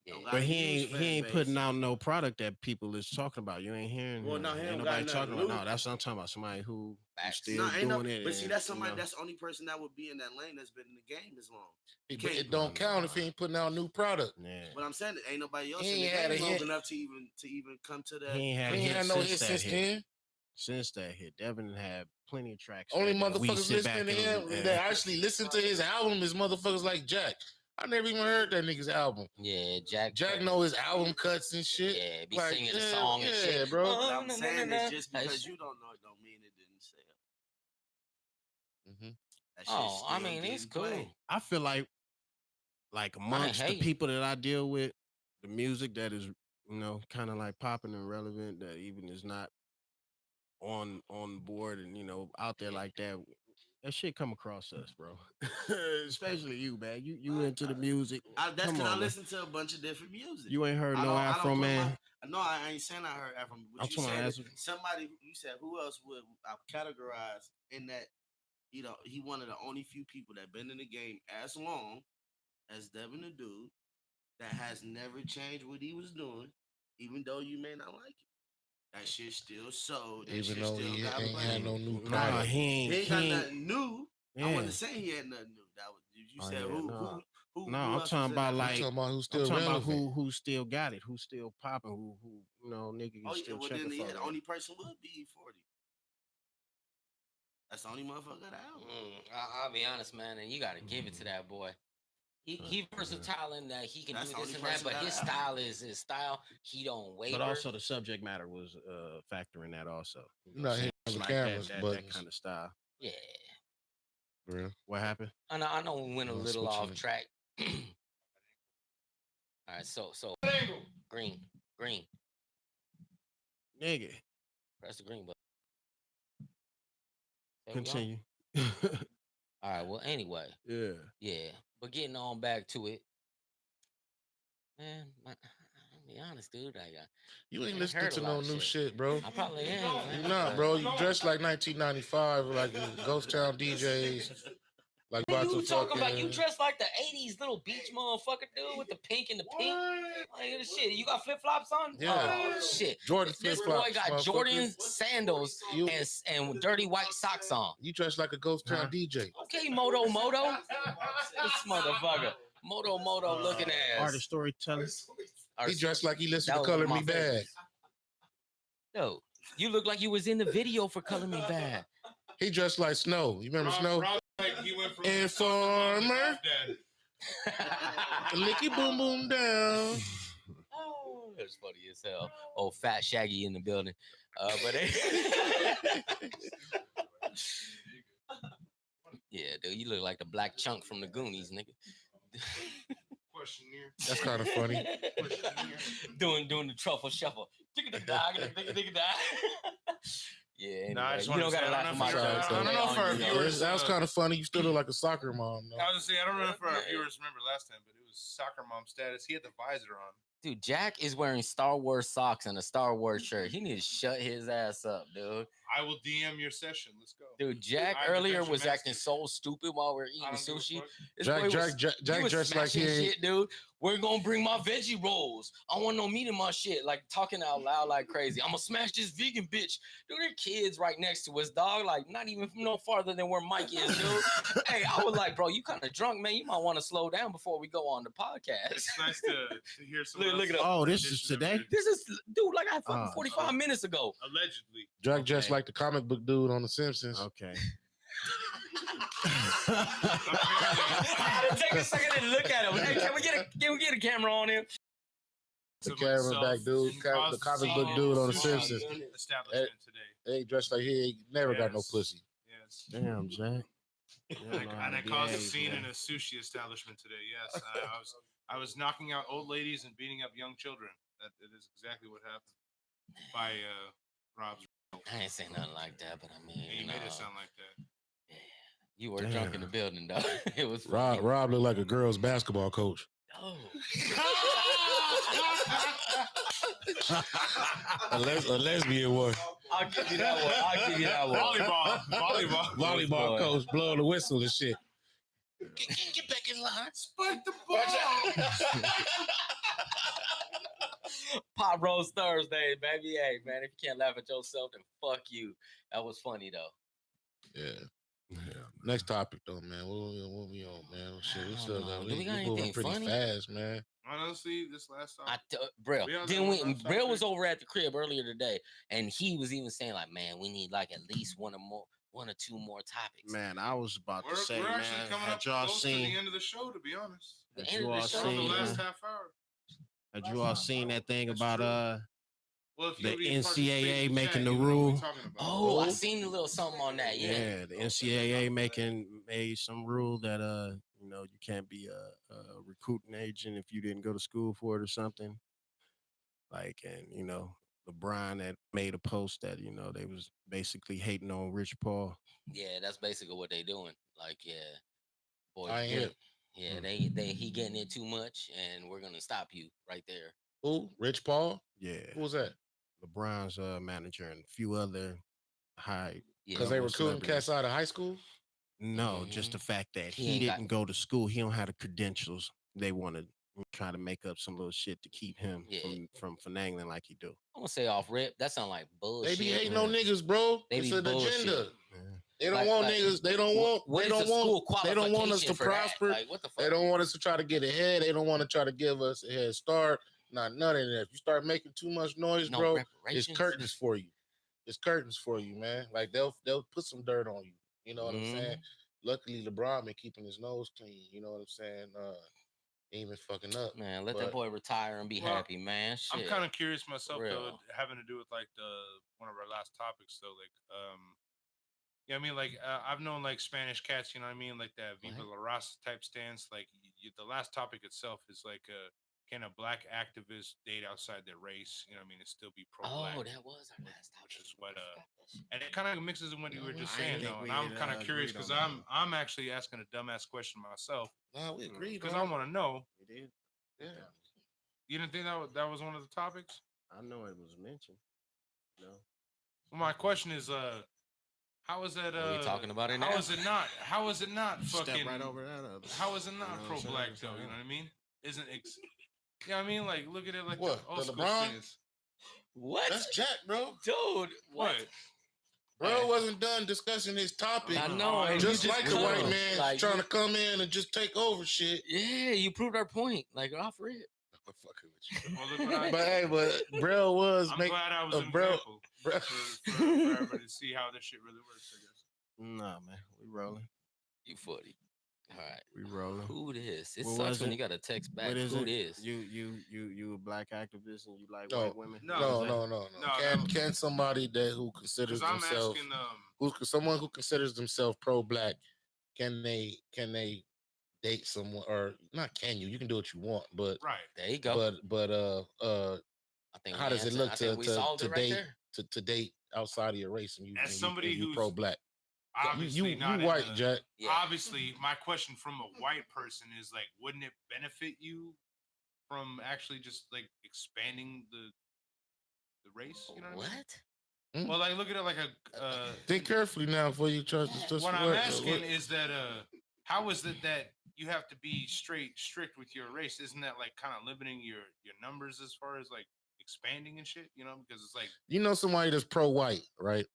Yeah. Don't got But a he huge ain't fan base. putting out no product that people is talking about. You ain't hearing Well, him. no, he Ain't don't nobody got talking nothing about. new. No, that's what I'm talking about. Somebody who Facts. still ain't doing it. But see, and, that's somebody. you know. That's the only person that would be in that lane that's been in the game as long. But it don't count if he ain't putting out new product. Yeah. But I'm saying that ain't nobody else He in the ain't had game a long hit. enough to even come to that. He ain't had, He ain't had no hit since then. Since that hit, Devin had plenty of tracks. Only that we motherfuckers sit back listening to him and- that actually listen to his album is motherfuckers like Jack. I never even heard that nigga's album. Yeah, Jack. Jack know his album cuts and shit. Yeah, be Like, singing the yeah, song and yeah, shit. bro. Oh, What I'm no, no, saying no, is no. just because you don't know it don't mean it didn't sell. Mm-hmm. That shit Oh, I still mean, it's getting cool. played. I feel like amongst the hating. people that I deal with, the music that is, kind of like popping and relevant, that even is not on board and out there like that. That shit come across us, bro. Especially you, man. You into the music. That's Come because on, I man. listen to a bunch of different music. You ain't heard I no don't- I don't Afro put Man. No, I ain't saying I heard Afro. But I'm you talking about said as- somebody. You said who else would I categorize in that? He one of the only few people that been in the game as long as Devin the Dude that has never changed what he was doing, even though you may not like it. That shit still sold. That Even shit though still he got ain't played. had no new Nah, product. he He ain't got ain't. nothing new. Yeah. I wasn't saying he had nothing new. That was you Oh, said yeah, who no. who No, who I'm else talking was in about that? like I'm talking about who's I'm still talking about relevant. who still got it, who's still popping, who nigga can Oh yeah, still well check then a yeah, photo. the only person would be E40. That's the only motherfucker that album. I'll be honest, man, and you got to give it to that boy. He versatile in that he can That's do the this only and that, person but that his I- style is his style. He don't waver. But also the subject matter was factoring that also. Not hitting It's the like cameras, that buttons. kind of style. yeah. For real. What happened? I know we went a little switching off it. track. All right, so green, Nigga, press the green button. There we go. continue. All right. Well, anyway, Yeah. but getting on back to it, man. I'll be honest, dude. You ain't I listening heard to a no lot of new shit. shit, bro. I probably am. You man, not, but- bro. You dressed like 1995, like Ghost Town DJs. Like What about you to talking about? You fucking. dressed like the 80s little beach motherfucker dude with the pink and the pink. Like this shit. You got flip flops on? Yeah. Oh shit. Jordan This boy flip-flops, got motherfucker. Jordan sandals You- and dirty white socks on. You dress like a ghost town DJ. Okay, Moto. This motherfucker. Moto looking ass. Artist storytellers. He dressed like he listened That to was Color my Me Bad. favorite. Yo, you look like you was in the video for Color Me Bad. He dressed like Snow. You remember Snow? Like he went from Informer. Licky boom boom down. Oh, that's funny as hell. Oh, fat Shaggy in the building. But yeah, dude, you look like the black chunk from the Goonies, nigga. That's kind of funny. doing the truffle shuffle. Yeah, anyway, Nah, I just you wanna don't say, gotta I laugh don't at know my if you're- jokes. I don't know if our viewers- That was kind of funny. You still look like a soccer mom, though. I was gonna say, I don't know if our viewers remember last time, but it was soccer mom status. He had the visor on. Dude, Jack is wearing Star Wars socks and a Star Wars shirt. He needs to shut his ass up, dude. I will DM your session. Let's go. Dude, Jack I earlier defensive was acting master. so stupid while we are eating I don't give a sushi. fuck. This Jack, boy was- Jack, he Jack was dressed like smashing he. shit, dude. We're gonna bring my veggie rolls. I want no meat in my shit. Like talking out loud like crazy. I'm gonna smash this vegan bitch. Dude, there are kids right next to us, dog. Like not even no farther than where Mike is, dude. Hey, I was like, bro, you kind of drunk, man. You might want to slow down before we go on the podcast. It's nice to hear some. Look at Oh, this is today? This is, dude, like I fucking Oh, 45 minutes ago. Allegedly. Jack dressed Okay. like the comic book dude on The Simpsons. Okay. I had to take a second and look at him. Hey, can we get a camera on him? The To camera myself back dude, and the cause comic book scene dude on The in Simpsons. Establishment today. Hey, dressed like he ain't never got no Yes. pussy. Yes. Damn, Jack. You don't And know how I to caused a behave, scene man. in a sushi establishment today. Yes, I was knocking out old ladies and beating up young children. That is exactly what happened by Rob's. I ain't saying nothing like that, but I mean, Yeah, you made it sound like that. you were drunk in the building, though. It was Rob looked like a girl's basketball coach. Oh. A lesbian one. I'll give you that one. Volleyball coach blowing the whistle and shit. Get back in line. Spike the ball. Pop roast Thursday, baby. Hey, man, if you can't laugh at yourself, then fuck you. That was funny though. Yeah. Next topic though, man. What we on, man? Shit, we still got. Do we got We moving anything pretty funny? fast, man. Honestly, this last time. Brill. We on Then that one Brill was topic? over at the crib earlier today, and he was even saying like, "Man, we need like at least one or two more topics." Man, I was about to We're say, actually man, coming had up y'all close to the seen, end of the show, to be honest. The had end you of all the show. We're on the seen, last half hour. had you all seen that thing That's about true. Well, if the you NCAA participate in making chat, the you know what rule? we're talking about. Oh, I seen a little something on that. Yeah. the NCAA made some rule that you can't be a recruiting agent if you didn't go to school for it or something. Like, and LeBron had made a post that they was basically hating on Rich Paul. Yeah, that's basically what they doing. Like, yeah, boy, I ain't get hip. it. Yeah, he getting it too much, and we're gonna stop you right there. Who? Rich Paul? Yeah, Who was that? LeBron's manager and a few other high. Yeah, Because they level recruiting cats celebrities. out of high school? No, just the fact that He he ain't got- didn't go to school. He don't have the credentials. They want to try to make up some little shit to keep him Yeah. from finagling like he do. I'm gonna say off rip. That sound like They bullshit. be hating yeah. on niggas, bro. They It's be an bullshit. agenda. Yeah. They don't Like- want like, niggas. They don't want. What They is don't the school want. They don't want us to qualification for that? prosper. Like, what the fuck? They don't want us to try to get ahead. They don't want to try to give us a head start. Not none of that. If you start making too much noise, No bro, it's reparations? curtains for you. It's curtains for you, man. Like they'll put some dirt on you. You know what I'm saying? Luckily, LeBron been keeping his nose clean. You know what I'm saying? Ain't even fucking up. Man, let But- that boy retire and be Well, happy, man. Shit. I'm kind of curious myself though, Real. having to do with like one of our last topics though, like yeah, I mean like I've known like Spanish cats, you know what I mean, like that Viva La Raza type stance. Like the last topic itself is like can a black activist date outside their race? You know what I mean, and still be pro-black. Oh, that was our last topic. Which is what and it kind of mixes in what you were just I saying didn't think though, we and I'm had, kind of curious agreed because on I'm actually asking a dumbass question myself Nah, we agreed. because I want to know. You did? Yeah. You didn't think that was one of the topics? I know it was mentioned. No. Well, my question is, How is that? We talking about it How now? is it not? How is it not Step fucking? right over that. How is it You not know what I'm pro saying? black It's though? like, You know what I mean? Isn't you know what I mean? Like look at it like What, the old the school LeBron? stance. What, That's Jack, bro. dude? What? Bro wasn't done discussing his topic. I Oh, know, I and know. you Just just like the cut white him. man Like, trying to come in and just take over shit. yeah, you proved our point. Like off rip. I'm fucking with you. Well, look what I But did. hey, but bro was I'm make glad I was an bro, example bro. for everybody to see how this shit really works. I guess. Nah, man, we rolling. You funny. All right. We rolling. Who this? It What sucks was when it? you got to text back. What is Who it? this? You a black activist and you like No, white women? No, no, that- no, no, no. no, Can somebody that who considers Because I'm themselves asking someone who considers themselves pro-black, can they date someone, or not? Can you? You can do what you want, but right. There you go. I think how we does it answered- look I think we solved to it right date there. to date outside of your race and As somebody and you who's pro-black? Obviously You not white, in the, Jack. Yeah. Obviously, my question from a white person is like, wouldn't it benefit you from actually just like expanding the race? You know what I mean? What? Well, like look at it like a. Think carefully now before you trust. What I'm asking is that how is it that you have to be strict with your race? Isn't that like kind of limiting your numbers as far as like expanding and shit? You know, because it's like you know somebody that's pro-white, right?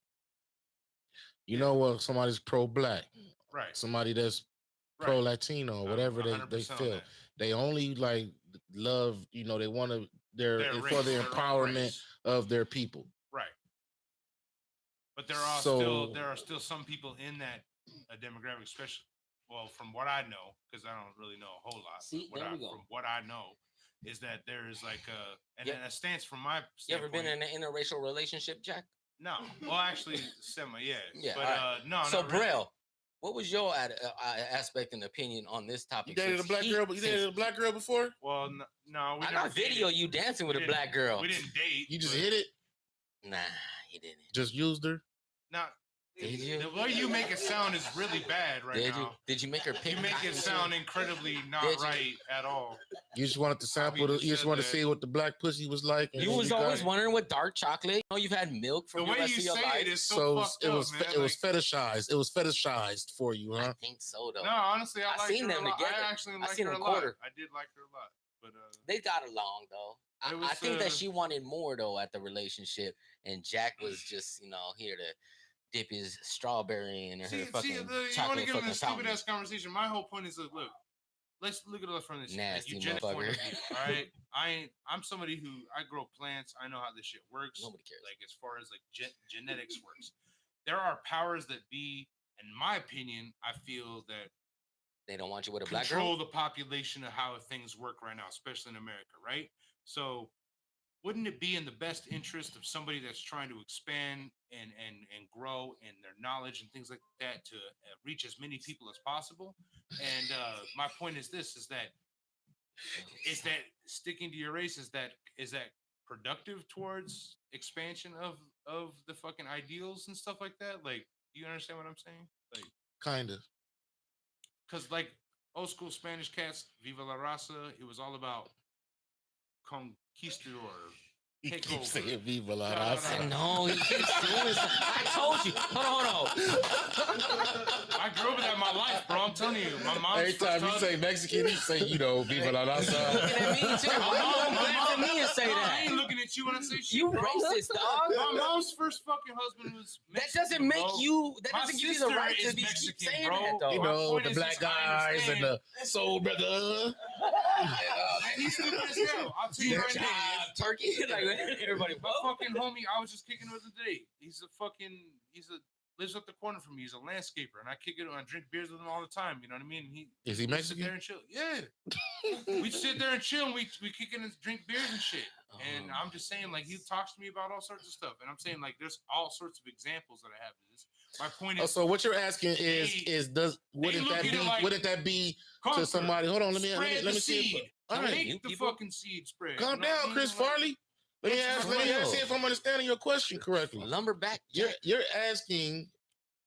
You know what? Somebody's pro-black, right, somebody that's right. pro-Latino, I'm whatever they 100% on feel. that. They only like love, they want to Their for race, the their own empowerment race. of their people. Right. But there are still some people in that demographic, especially from what I know, because I don't really know a whole lot. See, but there we go. From what I know, is that there is like and Yep. then a stance from my You ever been standpoint- in an interracial relationship, Jack? No, well, actually, semi, yeah. Yeah, But alright. no. So, not really. Brell, what was your aspect and opinion on this topic? You dated a black girl? You dated a black girl before? Well, no, we I never got video dated. you dancing with We a didn't- black girl. We didn't date. You just but hit it? Nah, he didn't. Just used her? Not. Did you? The way you make it sound is really bad right Did you? now. Did you make her pick? You make it sound incredibly not Did you? right at all. You just wanted to sample mean, the, you you just said wanted to that. see what the black pussy was like. and You then was got always it. wondering what dark chocolate. You know, you've had milk for The the way rest you of your say life. it is so So fucked it was up, man. it was Like, fetishized. It was fetishized for you, I huh? think so, though. no, honestly, I I like seen her them a lot. together. I actually I like seen her a them lot. quarter. I did like her a lot, but They got along, though. It I was, think that she wanted more, though, at the relationship. And Jack was just, here to dip his strawberry in her fucking you want to chocolate get in fucking a stupid fountain. ass conversation. My whole point is that look, let's look at it from this Nasty eugenic point of motherfucker. view. All right, I'm somebody who I grow plants. I know how this shit works. Nobody cares. Like as far as like genetics works, there are powers that be. In my opinion, I feel that They don't want you with a black control girl? the population of how things work right now, especially in America, right? So wouldn't it be in the best interest of somebody that's trying to expand and grow in their knowledge and things like that to reach as many people as possible? And my point is this: is that sticking to your race is that productive towards expansion of the fucking ideals and stuff like that? Like, do you understand what I'm saying? Like, Kind of. because like old school Spanish cats, Viva la Raza, it was all about conquistador. He Take keeps over. saying "Viva la No, no, raza." I know. He keeps doing something. I told you. Hold on. I grew up with that in my life, bro. I'm telling you, my mom's Every time you first say Mexican, you say, "Viva la Looking raza." at me, too. Why you don't glance at me and say I that? ain't looking at you when I say shit. You bro. racist, dog. My mom's first fucking husband was That Mexican, doesn't make bro. you. That My doesn't give you the sister right to is be keep Mexican, saying bro. that, though. You My know, point the is black just, I guys and understand. the soul brother. Man, he's stupid as hell. I'll tell you right now. Turkey. Like everybody. My fucking homie, I was just kicking it with today. Lives up the corner from me. He's a landscaper, and I kick it. I drink beers with him all the time. You know what I mean? And Is he we sit Mexican? there and chill. Yeah, we sit there and chill. And we kick it and drink beers and shit. And I'm just saying, like, he talks to me about all sorts of stuff, and I'm saying, like, there's all sorts of examples that I have of this. My point is, So what you're asking wouldn't look that at be it like wouldn't that be conquer, to somebody? Hold on, let me spread the see. seed. All right, Make the fucking seed spread. calm You know what I down, mean? Chris Like, Farley. Let me it's ask see if I'm understanding your question correctly. Lumberback. You're asking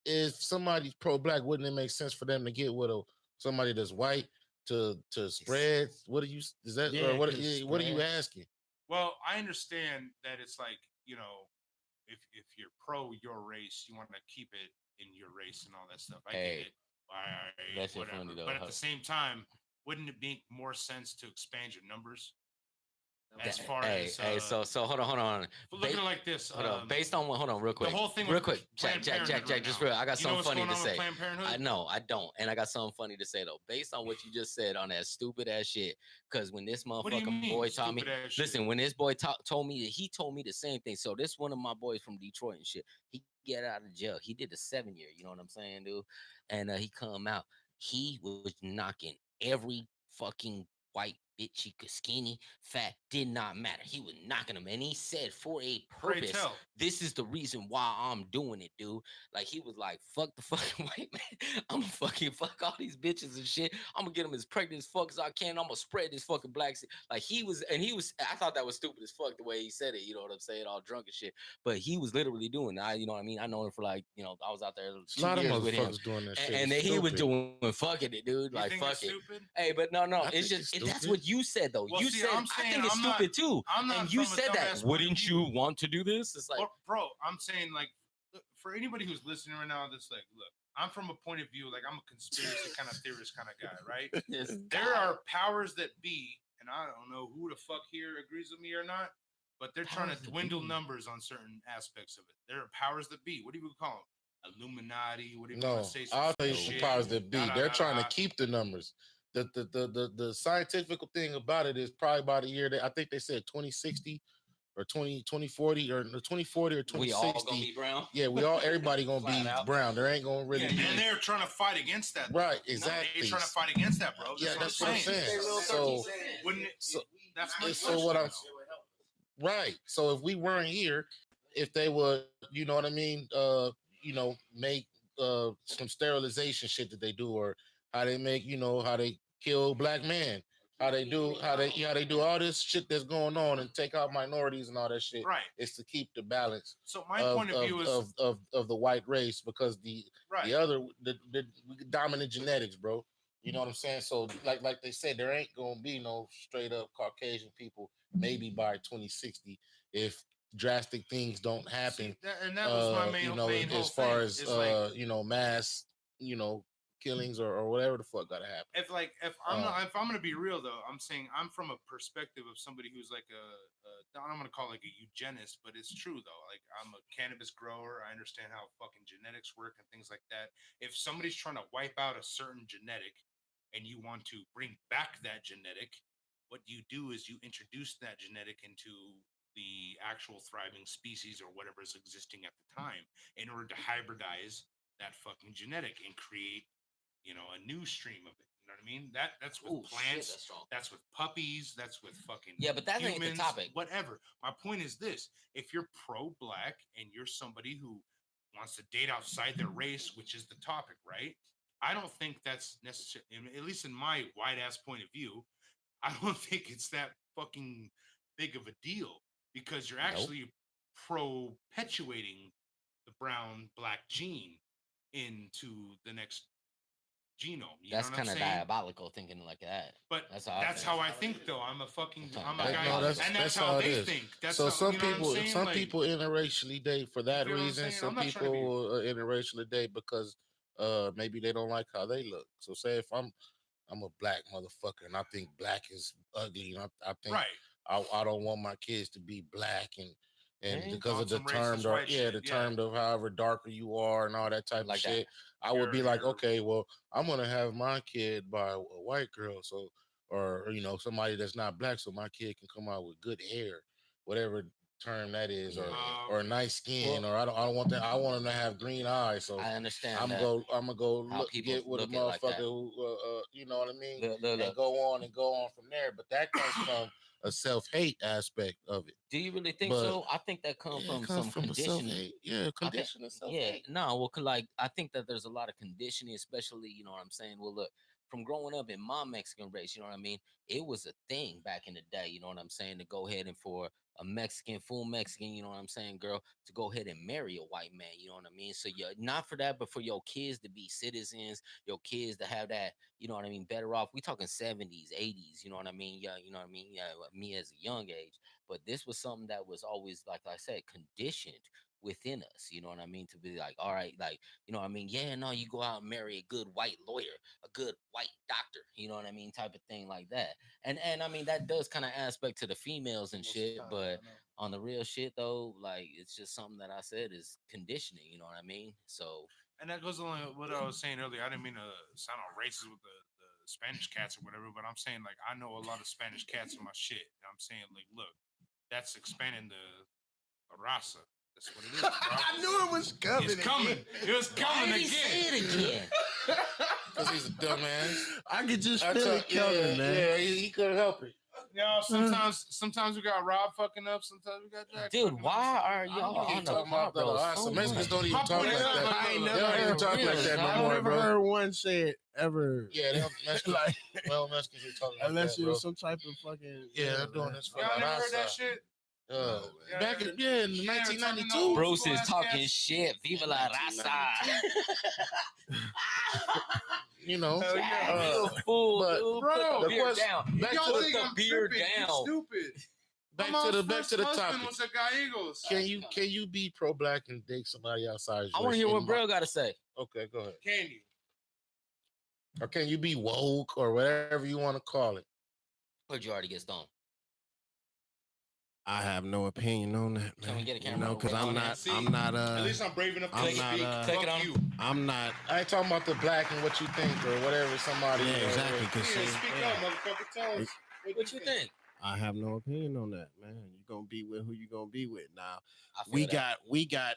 if somebody's pro-black, wouldn't it make sense for them to get with somebody that's white to spread? What are you? Is that Yeah, or what? 'cause What are you asking? Well, I understand that it's like, if you're pro your race, you want to keep it in your race and all that stuff. I get Hey, it. All right, that shit whatever. funny though. But at the same time, wouldn't it make more sense to expand your numbers as far Hey, as hey, so hold on. look at it like this? Hold on. Based on what? Hold on, real The quick. whole thing Real with quick. Planned Parenthood right Just now. real. I got You know something what's funny going to on with say. Planned Parenthood? I know, I don't. And I got something funny to say though. Based on what you just said on that stupid ass shit. Cause when this What do you motherfucking mean, boy taught me, stupid ass listen, shit? when this boy told me that he told me the same thing. So this one of my boys from Detroit and shit. He get out of jail. He did the 7 year, you know what I'm saying, dude? And he come out. He was knocking every fucking white bitch, he could skinny, fat, did not matter. He was knocking them. And he said for a Pray purpose, tell. this is the reason why I'm doing it, dude. Like he was like, fuck the fucking white man. I'm gonna fucking fuck all these bitches and shit. I'm gonna get them as pregnant as fuck as I can. I'm gonna spread this fucking black shit. Like he was, and he was, I thought that was stupid as fuck the way he said it, you know what I'm saying? All drunk and shit. But he was literally doing that. You know what I mean? I know him for like, you know, I was out there A 2 lot of years with him. motherfuckers doing that shit. And It's then he was stupid. doing fucking it, dude. You Like think fuck it's it. stupid? Hey, but no, I it's think just it's that's stupid. what you said though. Well, You see, said I'm I saying think it's I'm not- stupid too. I'm not And you from a said that. dumbass point of Wouldn't view. you want to do this? It's like Well, bro, I'm saying like for anybody who's listening right now, that's like, look, I'm from a point of view, like I'm a conspiracy kind of theorist kind of guy, right? this There guy. are powers that be, and I don't know who the fuck here agrees with me or not, but they're trying Powers to that dwindle be. numbers on certain aspects of it. There are powers that be. What do you call them? Illuminati. What do you No, want to say? Some I'll tell you stupid some shit. powers that be. Da, da, They're da, trying to da. keep the numbers. The scientific thing about it is probably by the year that I think they said 2060 or 2040 or 2040 or We all gonna 2060. be brown. Yeah, everybody gonna Flat be out. brown. There ain't gonna really Yeah, be and they're trying to fight against that. right, They're exactly. trying to fight against that, bro. Yeah, That's that's what I'm saying. So, Wouldn't it? so, That's my so what I'm question, right. So if we weren't here, if they would, you know what I mean, make some sterilization shit that they do, or how they make, how they kill black men, how they do all this shit that's going on and take out minorities and all that shit. Right. Is to keep the balance So my of point of view is of the white race, because right. the other the dominant genetics, bro. You know what I'm saying? So like they said, there ain't gonna be no straight up Caucasian people maybe by 2060 if drastic things don't happen. See, and that was my main whole as far thing, as is like, mass, killings or whatever the fuck gotta happen. if I'm gonna be real though, I'm saying I'm from a perspective of somebody who's like I'm gonna call it like a eugenist, but it's true though. Like I'm a cannabis grower. I understand how fucking genetics work and things like that. If somebody's trying to wipe out a certain genetic and you want to bring back that genetic, what you do is you introduce that genetic into the actual thriving species or whatever is existing at the time in order to hybridize that fucking genetic and create, a new stream of it. You know what I mean? That's with Ooh, shit, plants. that's strong. That's with puppies. That's with fucking Yeah, but that ain't the humans, topic. Whatever. My point is this: if you're pro-black and you're somebody who wants to date outside their race, which is the topic, right? I don't think that's necessary. At least in my wide ass point of view, I don't think it's that fucking big of a deal because you're actually perpetuating the brown black gene into the next genome. You That's know what I'm kind of saying? diabolical thinking like that. But That's that's how I how I think. think, though. I'm a fucking, That's I'm how a I guy, think. No, and that's how it they is. think. That's So how, some you know people, what I'm saying? Like, people interracially date for that feel what I'm reason. saying? Some I'm not trying to be- people interracially date because maybe they don't like how they look. So say if I'm a black motherfucker and I think black is ugly, and I think right. I don't want my kids to be black, and Okay. because On of the some term, racist white shit, the yeah. term of however darker you are and all that type Like of that. shit, I would be You're- like, you're- okay, well, I'm gonna have my kid by a white girl, so or somebody that's not black, so my kid can come out with good hair, whatever term that is, Yeah. or nice skin, Well- or I don't want that. I want them to have green eyes, so I understand I'm that. gonna go how people get with a look at it like motherfucker that. who, you know what I mean, Look. and go on from there. But that comes from a self-hate aspect of it. Do you really think But so? I think that comes yeah, it from comes some from a conditioning. self-hate. Yeah, I think, conditioning yeah, self-hate. no, well, like I think that there's a lot of conditioning, especially, you know what I'm saying. Well, look, from growing up in my Mexican race, you know what I mean. It was a thing back in the day, you know what I'm saying, to go ahead and for a Mexican, full Mexican, you know what I'm saying, girl, to go ahead and marry a white man, you know what I mean. So you're not for that, but for your kids to be citizens, your kids to have that, you know what I mean, better off. We talking 70s, 80s, you know what I mean. Yeah, you know what I mean. Yeah, me as a young age, but this was something that was always, like I said, conditioned within us. You know what I mean? To be like, all right, like, you know what I mean? Yeah, no, you go out and marry a good white lawyer, a good white doctor, you know what I mean? Type of thing like that. And I mean that does kind of aspect to the females and shit, but on the real shit though, like it's just something that I said is conditioning, you know what I mean? So And that goes along with what I was saying earlier. I didn't mean to sound all racist with the Spanish cats or whatever, but I'm saying like I know a lot of Spanish cats in my shit. And I'm saying like, look, that's expanding the raza. That's what it is, bro. I knew it was coming. It's coming. It was coming again. say it again. Because he's a dumbass. I could just feel it coming, man. Yeah, he couldn't help it. You know, sometimes we got Rob fucking up. Sometimes we got Jack. Dude, fucking why up. are y'all on the talking about that. bro So so Mexicans much? don't even Pop talk it like up, that. I ain't They never don't even heard talk real like that shit. no I more, never bro. heard one say it ever. Yeah, they don't Mexicans. Like, Well, Mexicans ain't talking like unless that, it bro. was some type of fucking. Yeah, they're doing this for Y'all the never heard that raza. shit? Back in Yeah, 1992. Bruce is Ass talking cats. shit. Viva la raza. You know, Hell yeah. You a fool, but, dude. bro, Put the the beer question- down. back Y'all to the- Put think the I'm beer tripping. You down. stupid. back My to the mom's topic. husband was a Gallegos. Can you be pro-black and date somebody outside? I want to hear what Braille got to say. Okay, go ahead. Can you? Or can you be woke or whatever you want to call it? Where'd you already get stoned? I have no opinion on that, man. Can we get a You camera know, because right I'm on not. See, I'm not. At least I'm brave enough to I'm speak. not, click it Fuck on. you. I'm not. I ain't talking about the black and what you think or whatever somebody. Yeah, exactly. Cause Yeah, see, speak yeah, up, motherfucker. Tell us. What you think? I have no opinion on that, man. You gonna be with who you gonna be with. Now I feel we got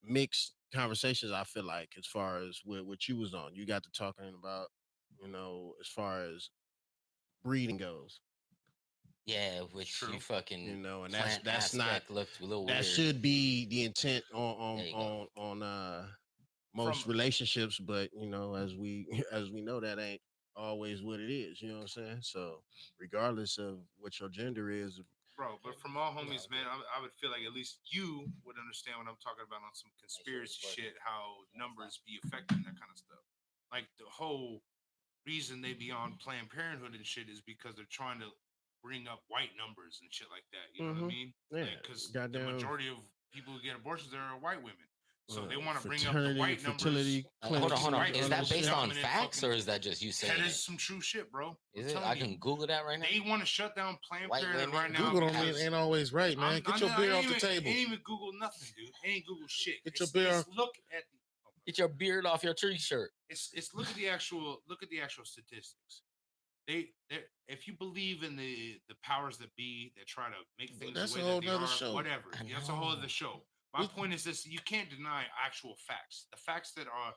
mixed conversations. I feel like as far as what you was on, you got to talking about, you know, as far as breeding goes. Yeah, which True. you fucking You know, and plant that's not aspect looked a little that weird. should be the intent There you go. on most From- relationships, but you know, as we as we know, that ain't always what it is. You know what I'm saying? So regardless of what your gender is, Bro, but from all homies, man, I would feel like at least you would understand what I'm talking about on some conspiracy shit, how numbers be affecting that kind of stuff. Like the whole reason they be on Planned Parenthood and shit is because they're trying to bring up white numbers and shit like that. You know what I mean? yeah, Because goddamn the majority of people who get abortions are white women. So they want to bring up fraternity- the white fertility numbers. Hold on, clinics hold on. White Is that numbers based on dominant facts fucking- or is that just you saying That it? is some true shit, bro. Is I'm it? telling I you. can Google that right now. They want to shut down Planned White Parenthood women? right now. Google don't because- ain't always right, man. Get your beer off the table. Ain't even Google nothing, dude. Ain't Google shit. Get your It's- beer it's look at the. Get your beard off your tree shirt. It's look at the actual statistics. They if you believe in the powers that be that try to make things That's the a way whole that they nother are, show. whatever. I That's a whole know. other show. My point is this: you can't deny actual facts. The facts that are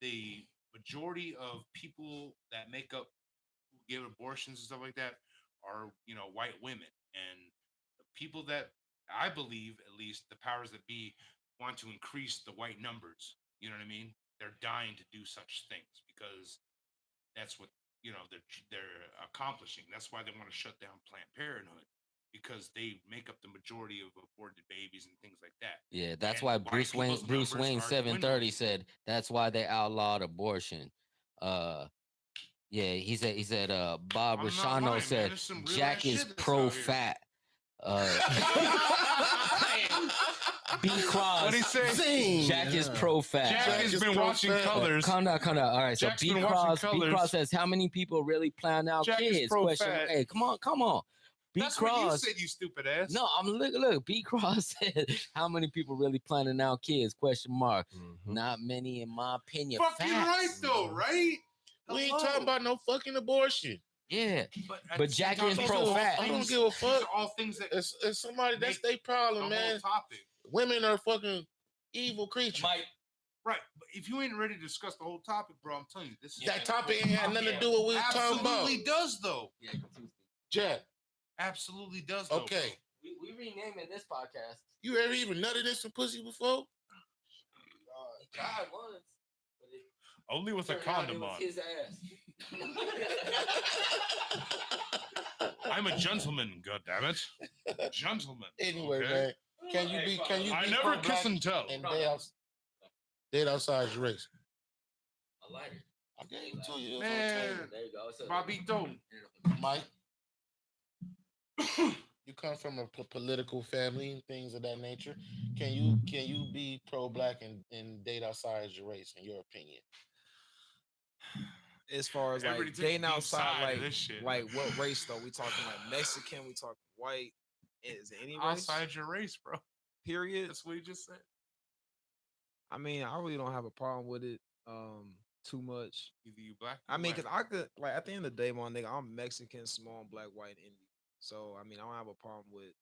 the majority of people that make up who give abortions and stuff like that are white women, and the people that I believe at least the powers that be want to increase the white numbers. You know what I mean? They're dying to do such things because that's what they're accomplishing. That's why they want to shut down Planned Parenthood because they make up the majority of aborted babies and things like that. Yeah, that's And why white Bruce Wayne people's Bruce numbers Wayne are 730 dwindling. said that's why they outlawed abortion. Yeah, he said Bob I'm not Rashano lying, man. said There's some real Jack ass is shit that's pro out here. fat. B Cross. What'd he say? Zing! Jack is pro fat. Jack Jack has is been pro watching fat. Colors. Calm down. All right, Jack's so been B watching Cross Colors. says how many people really plan out Jack is kids? pro Question. fat. Hey, come on. B That's what you Cross. said, you stupid ass. No, I'm look. B Cross said how many people really planning out kids? Question mark. Mhm. Not many, in my opinion. Fucking Facts. right though, right? We ain't Hello. talking about no fucking abortion. Yeah, at but the Jack same is time, pro these are all fat. I don't things- give a These fuck. are all things that It's somebody that's Make their the problem, whole man. topic. Women are fucking evil creatures. Mike, Right, but if you ain't ready to discuss the whole topic, bro, I'm telling you, this is That topic ain't had nothing to do with what we was talking about. absolutely does though. Jack, Absolutely does though. okay. we renaming this podcast. You ever even nutted in some pussy before? God once. But it Only with a turned out it condom was on. his ass. I'm a gentleman, goddammit. Gentleman. Anyway, okay? man, can you be I pro never black kiss and tell. and date outside your race? A lighter. I gave it to you. Man, There you go. It's a- Bobito. Mike, you come from a political family and things of that nature. Can you be pro-black and date outside your race? In your opinion, As far as Everybody like took the dating deep outside, side of this shit. like what race though? We talking like Mexican? We talking white? Is it any race? Outside your race, bro. Period. That's what he just said. I mean, I really don't have a problem with it. Too much. Either you black, I you mean, white. cause I could like at the end of the day, my nigga, I'm Mexican, small, black, white, Indian. So I mean, I don't have a problem with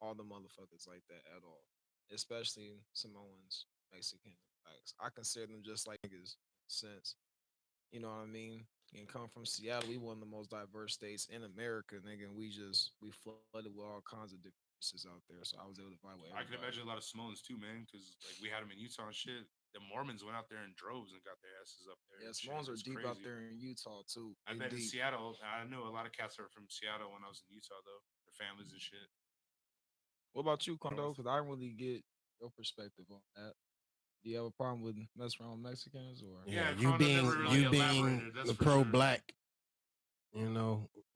all the motherfuckers like that at all. Especially Samoans, Mexican, blacks. I consider them just like niggas since you know what I mean. And come from Seattle, we one of the most diverse states in America, nigga. And we flooded with all kinds of different races out there. So I was able to vibe with I can everybody. imagine a lot of Samoans too, man, because like we had them in Utah and shit. The Mormons went out there in droves and got their asses up there. Yeah, and shit. Samoans are It's deep out crazy. there in Utah too. I They bet in deep. Seattle, I know a lot of cats are from Seattle when I was in Utah though. Their families and shit. What about you, Kondo? North. Because I don't really get your perspective on that. Do you have a problem with messing around with Mexicans or? Yeah, you Kondo never being really you being elaborated, that's the for pro sure. black,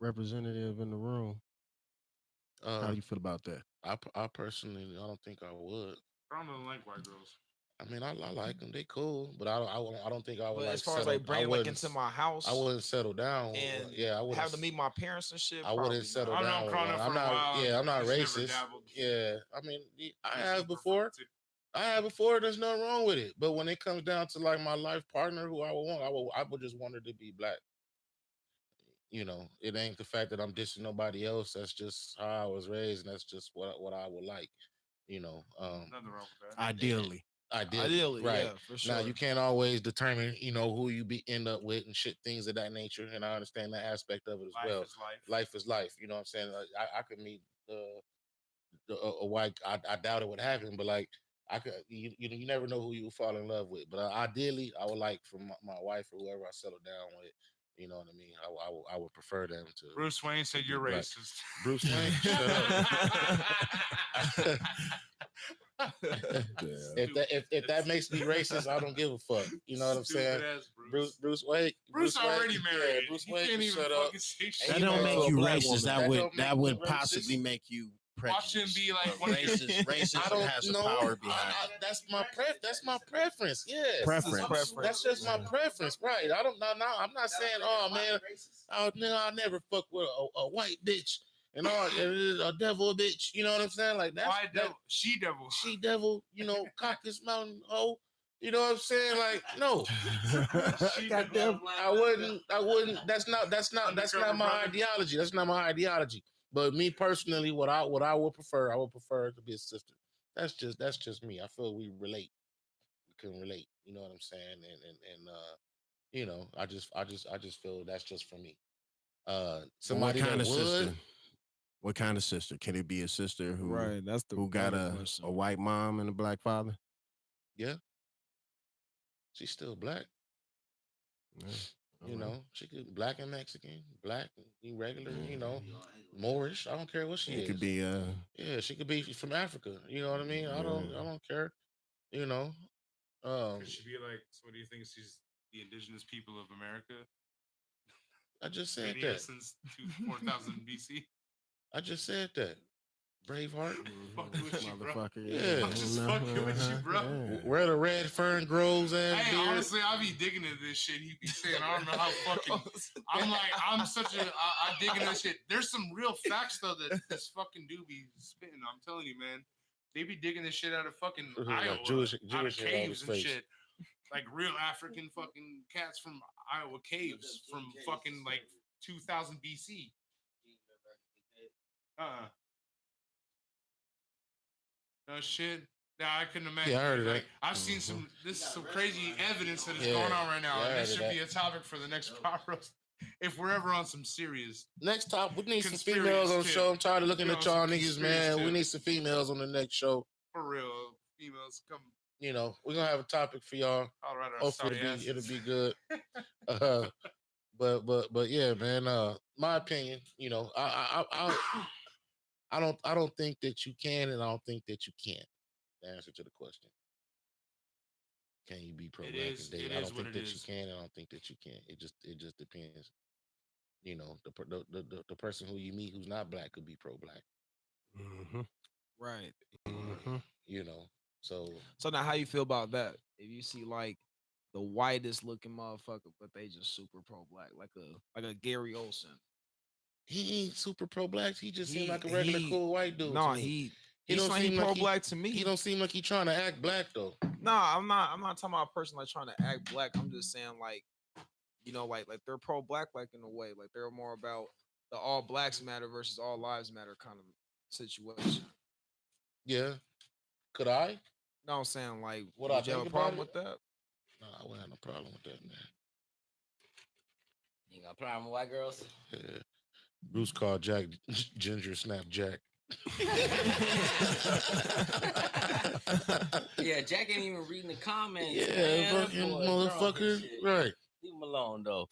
representative in the room. How uh, do you feel about that? I personally, I don't think I would. Kondo don't like white girls. I mean, I like them. They cool, but I don't think I would But as like far as settle. like bringing like into my I house wouldn't settle down. and Yeah, I wouldn't. have to meet my parents and shit, I wouldn't probably settle not. I've known down with Kondo one. for I'm a not. while. Yeah, I'm not He's never racist. dabbled. Yeah, I mean, I He's have super before. fanatic. I have before. There's nothing wrong with it. But when it comes down to like my life partner, who I would want, I would just want her to be black. It ain't the fact that I'm dissing nobody else. That's just how I was raised, and that's just what I would like. You know, um, Nothing wrong with that. Ideally, ideally, Ideally, right? yeah, for Now sure. you can't always determine, who you end up with and shit, things of that nature. And I understand that aspect of it as Life well. is life. Life is life. You know what I'm saying? I could meet a white. I doubt it would happen, but like I could. You never know who you will fall in love with. But ideally, I would like for my wife or whoever I settle down with. You know what I mean? I would prefer them to. Bruce Wayne said be you're black. racist. Bruce Wayne, shut up. If that makes me racist, I don't give a fuck. You know what I'm saying? Stupid ass Bruce Wayne. Bruce Wayne, already married. Yeah, Bruce He Wayne can't can even shut up. fucking say And shit. that he don't married make to a you black racist. woman. That That would don't make that me would racist. possibly make you Watch him prejudiced. be like But one of racist, I racism don't has a know. power behind it. That's my That's my preference. Yes, Preference. That's just my preference, right? I don't know. No, I'm not saying, oh man, I'll never fuck with a white bitch and all a devil bitch. You know what I'm saying? Like that's why devil, she devil. Caucasus Mountain hoe. You know what I'm saying? Like no, Goddamn. I wouldn't. That's not my brother. ideology. That's not my ideology. But me personally, what I would prefer, I would prefer it to be a sister. That's just me. I feel we relate. We can relate. You know what I'm saying? I just feel that's just for me. Well, what Somebody kind that of sister? would, What kind of sister? Can it be a sister Right, that's the who got better a question. white mom and a black father? yeah, she's still black. Yeah. All right. She could black and Mexican, black and regular. Yeah. Moorish. I don't care what she It could is. be Yeah, she could be from Africa. You know what I mean? I Yeah. don't care. You know. Could she be like? So what do you think? She's the indigenous people of America. I just said Been here that. since 4000 BC. I just said that. Braveheart. Fucking with you, bro. Motherfucker. Yeah. I'm just fucking with you, bro. Where the red fern grows and Hey, beard. honestly, I be digging at this shit. He be saying, I don't know how fucking. I'm like, I'm such a. I dig into this shit. There's some real facts though that this fucking dude be spitting. I'm telling you, man. They be digging this shit out of fucking Like Iowa, Jewish out of shit on his caves and face. shit. Like real African fucking cats from Iowa caves from fucking like 2000 BC. No shit. Yeah, I couldn't imagine. Yeah, I heard of like, that. I've seen some. This is some crazy evidence that is Yeah. going on right now, Yeah, I and this heard should of be a topic for the next power roast. If we're ever on some serious, Next top, we need some Conspiracy females on the tip. show. I'm tired of looking You at know, y'all some niggas, conspiracy man. We tip. need some females on the next show. for real, females come. We're gonna have a topic for y'all. All right, our Hopefully sorry it'll asses. be good. But yeah, man. My opinion, I don't think that you can, and I don't think that you can't. The answer to the question: can you be pro It black is- and date? it I is don't what think it that you is. can, and I don't think that you can't. It just depends. The person who you meet who's not black could be pro black. Mm-hmm. Right. Mm-hmm. You know, so So now, how you feel about that? If you see like the whitest looking motherfucker, but they just super pro black, like a Gary Olson. he ain't super pro black. He just seemed He like a regular he cool white dude to no me. He he don't seem seem like pro black to he me. don't seem like he trying to act black though. No, I'm not talking about a person like trying to act black. I'm just saying like like they're pro black like in a way like they're more about the all blacks matter versus all lives matter kind of situation. Yeah, could I? No, I'm saying like Would I would you have think a about problem it? with that? No, I wouldn't have no problem with that, man. You got a problem with white girls? Yeah. Bruce called Jack Ginger Snap Jack. Yeah, Jack ain't even reading the comments. Yeah, man. That fucking boy drunk and motherfucker. shit. Right. Leave him alone though.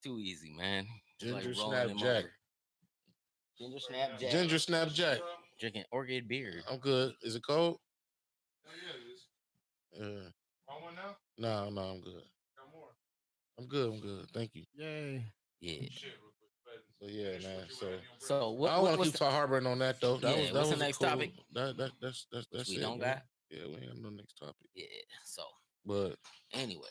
Too easy, man. It's Ginger rolling Snap him Jack. over. Ginger Snap Jack. Ginger Snap Jack. Drinking Orchid beer. I'm good. Is it cold? Oh, yeah, it is. Yeah. Want one now? No, I'm good. Got more. I'm good. I'm good. Thank you. Yay. Yeah. Shit, real quick. So yeah, Finish man. what you So had in your breath. So I what? don't want to What's keep harboring on that though. That Yeah, was what's the a next cool, topic? That's Which we it, don't man. got? Yeah, we ain't got no next topic. Yeah. So But anyway,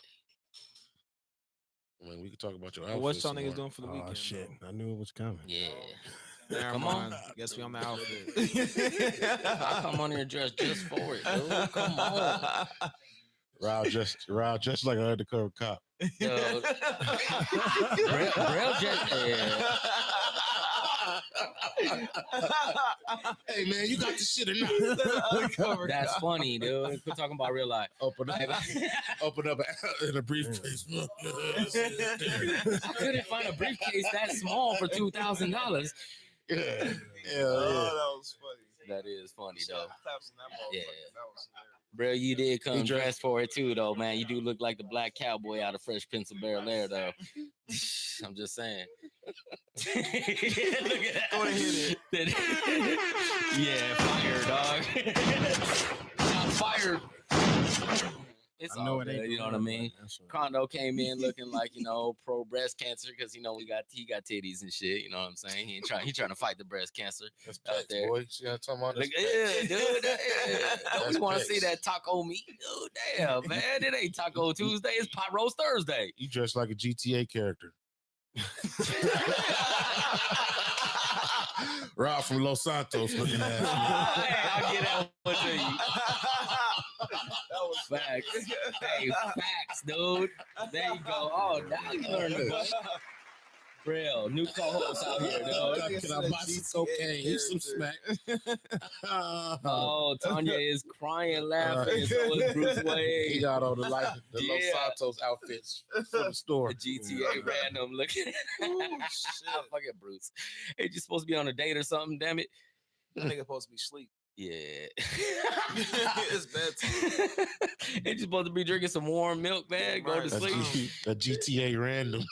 I mean, we could talk about your Well, outfit. what's y'all some niggas more. doing for the Oh weekend? shit! though? I knew it was coming. yeah. Never Come on. mind. Guess we on the outfit. I come on here dressed just for it, dude. Come on, Rao just like an undercover cop. dude. Braille just. Hey man, you got the shit or not? That's funny, dude. Quit talking about real life. Open up in a briefcase. I couldn't find a briefcase that small for $2,000. Yeah. That was funny. That is funny though. Claps on that motherfucker. Yeah. That was hilarious. Bro, you did come He dressed- dressed for it too, though, man. You do look like the black cowboy out of Fresh Prince of Bel-Air, though. I'm just saying. Look at that. Go ahead, Yeah, fire, dog. Shots fired. It's I know all it ain't good, the you know what I real, mean? but that's all right. Condo came in looking like, pro breast cancer because he got titties and shit. You know what I'm saying? He trying to fight the breast cancer. That's out pecs, there. boy. See what I'm talking about? Like, That's yeah, pecs. dude. Don't That's we want to see pecs. that taco meat? Dude, damn, man. It ain't Taco Tuesday. It's Pot Roast Thursday. You dressed like a GTA character. Rob from Los Santos looking at you. Hey, I'll get that one to you. Facts. Hey, facts, dude. There you go. Oh, now you learned the Real new co-host out here, dude. Can I buy some cocaine? Here's some smack. Oh, Tanya is crying, laughing. And so is Bruce He Wayne. got all the Los Yeah. Santos outfits for the store. The GTA random looking. Fuck it, Bruce. Hey, you supposed to be on a date or something? Damn it. That nigga supposed to be asleep. Yeah. It's bedtime. Ain't you supposed to be drinking some warm milk, man? Go to That's sleep. the GTA random.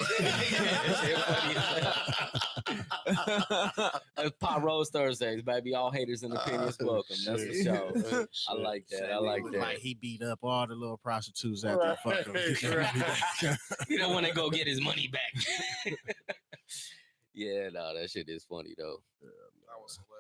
It's Pot Roast Thursdays, baby. All haters and opinions welcome. That's the Shit. show. I Shit. like that. I like Look that. Like he beat up all the little prostitutes after he fucked them. Get their money back. You don't want to go get his money back. Yeah, no, that shit is funny though. That was hilarious.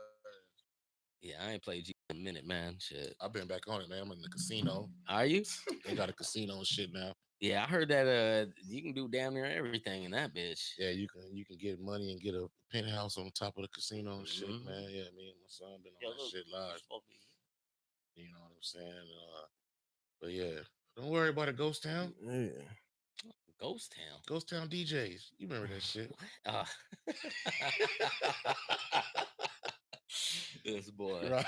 Yeah, I ain't played G in a minute, man. Shit. I've been back on it, man. I'm in the casino. Are you? They got a casino and shit now. Yeah, I heard that you can do damn near everything in that bitch. Yeah, you can get money and get a penthouse on top of the casino and shit, Mhm. man. Yeah, me and my son been on that shit live. You know what I'm saying? But yeah, don't worry about a ghost town. Yeah. Ghost Town. Ghost town DJs. You remember that shit? Uh, this boy. Right.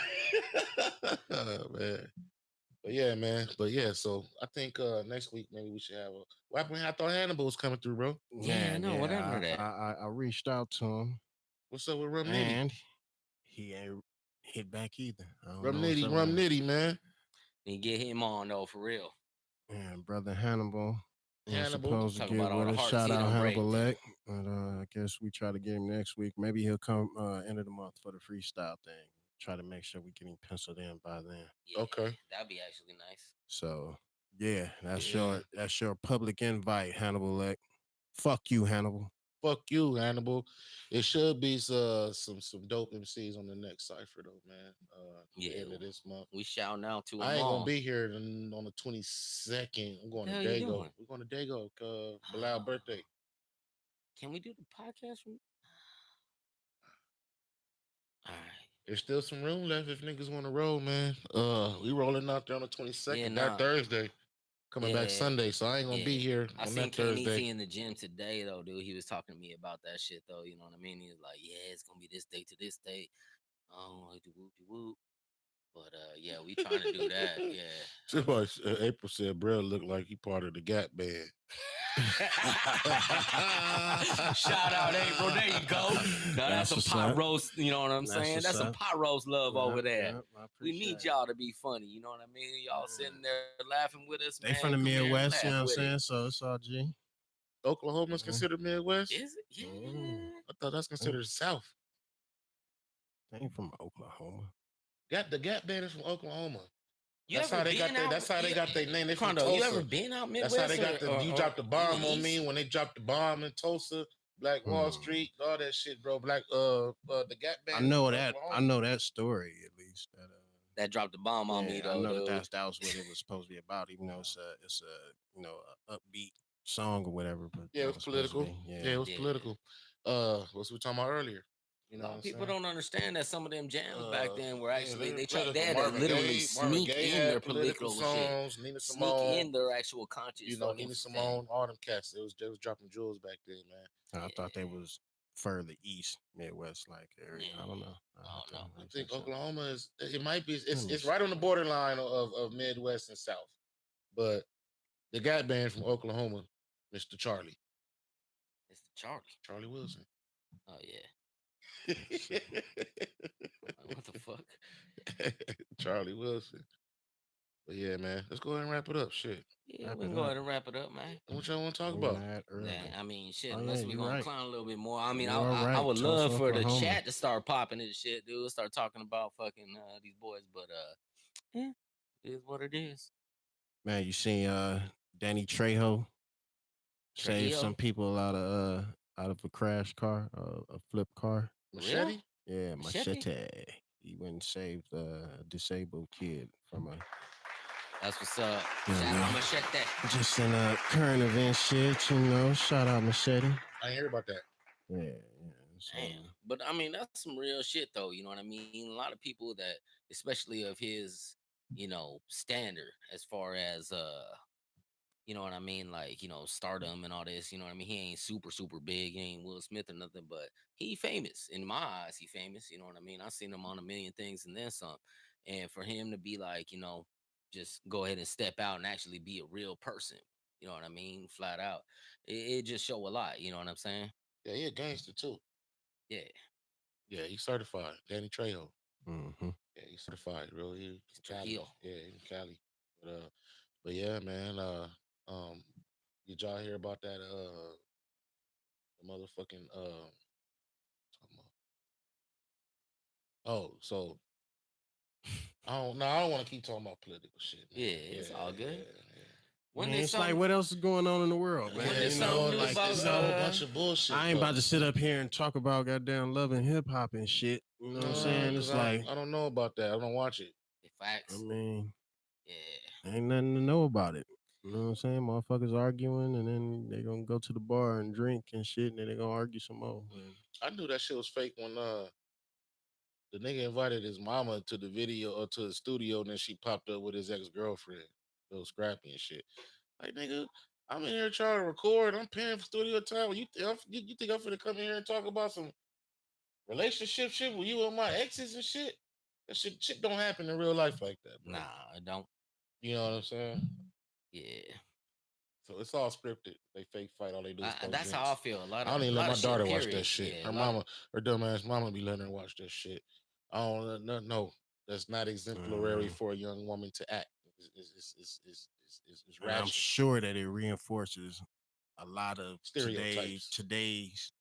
Oh, man. But yeah, man. But yeah, so I think next week maybe we should have a. What happened? I thought Hannibal was coming through, bro. Yeah, no, whatever that. I reached out to him What's up with Rum Nitty? and he ain't hit back either. I don't Rum know what's Nitty, up Rum with him. Nitty, man. And get him on though, for real. And brother Hannibal was Hannibal. supposed to Talk get about all with the us. hearts Shout he out done break. Hannibal Leck. But I guess we try to get him next week. Maybe he'll come end of the month for the freestyle thing. Try to make sure we get him penciled in by then. Yeah, Okay. that'd be actually nice. So yeah, that's Yeah. your public invite, Hannibal Leck. Fuck you, Hannibal. Fuck you, Hannibal. It should be some dope MCs on the next cipher though, man. The Yeah, end of this month. we shouting out to I them ain't gonna all. be here on the 22nd. I'm What going the to hell you Dago. doing? We're going to Dago. Bilal birthday. Can we do the podcast from? All right. There's still some room left if niggas want to roll, man. We rolling out there on the Yeah, 22nd. That nah. Thursday. Coming back Yeah, Sunday, so I ain't gonna yeah. be here I on seen that King Easy Thursday. in the gym today, though, dude. He was talking to me about that shit, though. You know what I mean? He was like, "Yeah, it's gonna be this date to this date." Oh, like the whoop de whoop. But yeah, we trying to do that. Yeah. Somebody, April said, "Bro, look like he part of the Gap Band." Shout out April. There you go. Now that's some what's pot up. roast. You know what I'm That's saying? what's That's some up. pot roast love over there. Yep, I We appreciate need it. y'all to be funny. You know what I mean? Y'all sitting there laughing with us, They man. from the Come here and Midwest, you laugh know what I'm with it. saying? So it's all G. Oklahoma's Mhm. considered Midwest. Is it? Yeah. I thought that's considered South. They ain't from Oklahoma. The Gap Band is from Oklahoma. You That's ever how they got been their. out? That's how they got their name. They from Crondo, you ever Tulsa. been out That's how Midwest they got the. You dropped the bomb on me when they dropped the bomb in Tulsa, Black Wall Hmm. Street, all that shit, bro. The Gap I Band. know is from that. I Oklahoma. know that story at least. that dropped the bomb on me, Yeah, I though, know dude. that was what it was supposed to be about. Even though it's a a upbeat song or whatever. But Yeah, it that was supposed to political. be. Yeah, it was Yeah. political. What we talking about earlier? A You know lot what of I'm people saying? don't understand that some of them jams back then were Yeah, actually they were they tried political. they had to literally Marvin sneak Gaye in their had political political shit, songs. Nina sneak Simone, in their actual conscious you know, fucking Nina thing. Simone, all them cats. They was dropping jewels back then, man. I thought they was further east, Midwest like area. I don't know. Oh no. I think Oklahoma is. It might be. Let me It's right on the borderline of Midwest and South. But the Gap Band from Oklahoma, Mr. Charlie, It's the Charlie. Charlie Wilson. Oh yeah. What the fuck? Charlie Wilson. But yeah, man, let's go ahead and wrap it up. Shit. Yeah, Wrap we can it go up. ahead and wrap it up, man. What y'all want to talk We about? mad early. Nah, I mean, shit. Oh, Unless yeah, we're you gonna right. clown a little bit more. I mean, You I, are I, I right. would Tulsa, love for the Oklahoma. chat to start popping and shit, dude. Start talking about fucking these boys, but yeah, it is what it is. Man, you seen Danny Trejo save some Trujillo? people out of a crash car, a flip car. Machete? Yeah, Machete? machete. He went and saved a disabled kid from a That's what's up. Yeah, Shout man. out Machete. just in a current event shit, you know. Shout out machete. I ain't hear about that. Yeah, yeah. So, Damn. But I mean, that's some real shit, though. You know what I mean? A lot of people that, especially of his, standard as far as you know what I mean? Like, stardom and all this, you know what I mean? He ain't super, super big. He ain't Will Smith or nothing, but he famous. In my eyes, he famous. You know what I mean? I seen him on a million things and then some. And for him to be like, just go ahead and step out and actually be a real person, you know what I mean? Flat out. It just show a lot, you know what I'm saying? Yeah, he a gangster too. Yeah. Yeah, he's certified. Danny Trejo. mm-hmm. Yeah, he's certified, bro. He's Cali. Trujillo. Yeah, he's in Cali. But yeah, man. Did y'all hear about that? The motherfucking talking about- oh, so I don't know. I don't want to keep talking about political shit. Man. Yeah, it's all good. Yeah. When Man, there's it's like something- what else is going on in the world, man? When Yeah, there's You something know, new like about, it's a whole bunch of bullshit. I ain't bro. about to sit up here and talk about goddamn love and hip hop and shit. You know what I'm saying? 'Cause It's like, I don't know about that. I don't watch it. the facts. I mean, Yeah. ain't nothing to know about it. You know what I'm saying? Motherfuckers arguing and then they gonna go to the bar and drink and shit and then they gonna argue some more. And I knew that shit was fake when the nigga invited his mama to the video or to the studio, and then she popped up with his ex-girlfriend, little scrappy and shit. Like, nigga, I'm in here trying to record. I'm paying for studio time. You think I'm finna come in here and talk about some relationship shit with you and my exes and shit? That shit don't happen in real life like that, bro. Nah, I don't. You know what I'm saying? Yeah. So it's all scripted. They fake fight. All they do is throw That's drinks. how I feel. A lot of I don't even a let lot my of shit, daughter watch period. that shit. Yeah, Her a lot of- mama, her dumbass mama be letting her watch that shit. I don't no. That's not exemplary Mhm. for a young woman to act. It's and I'm ratchet. sure that it reinforces a lot of Stereotypes. today's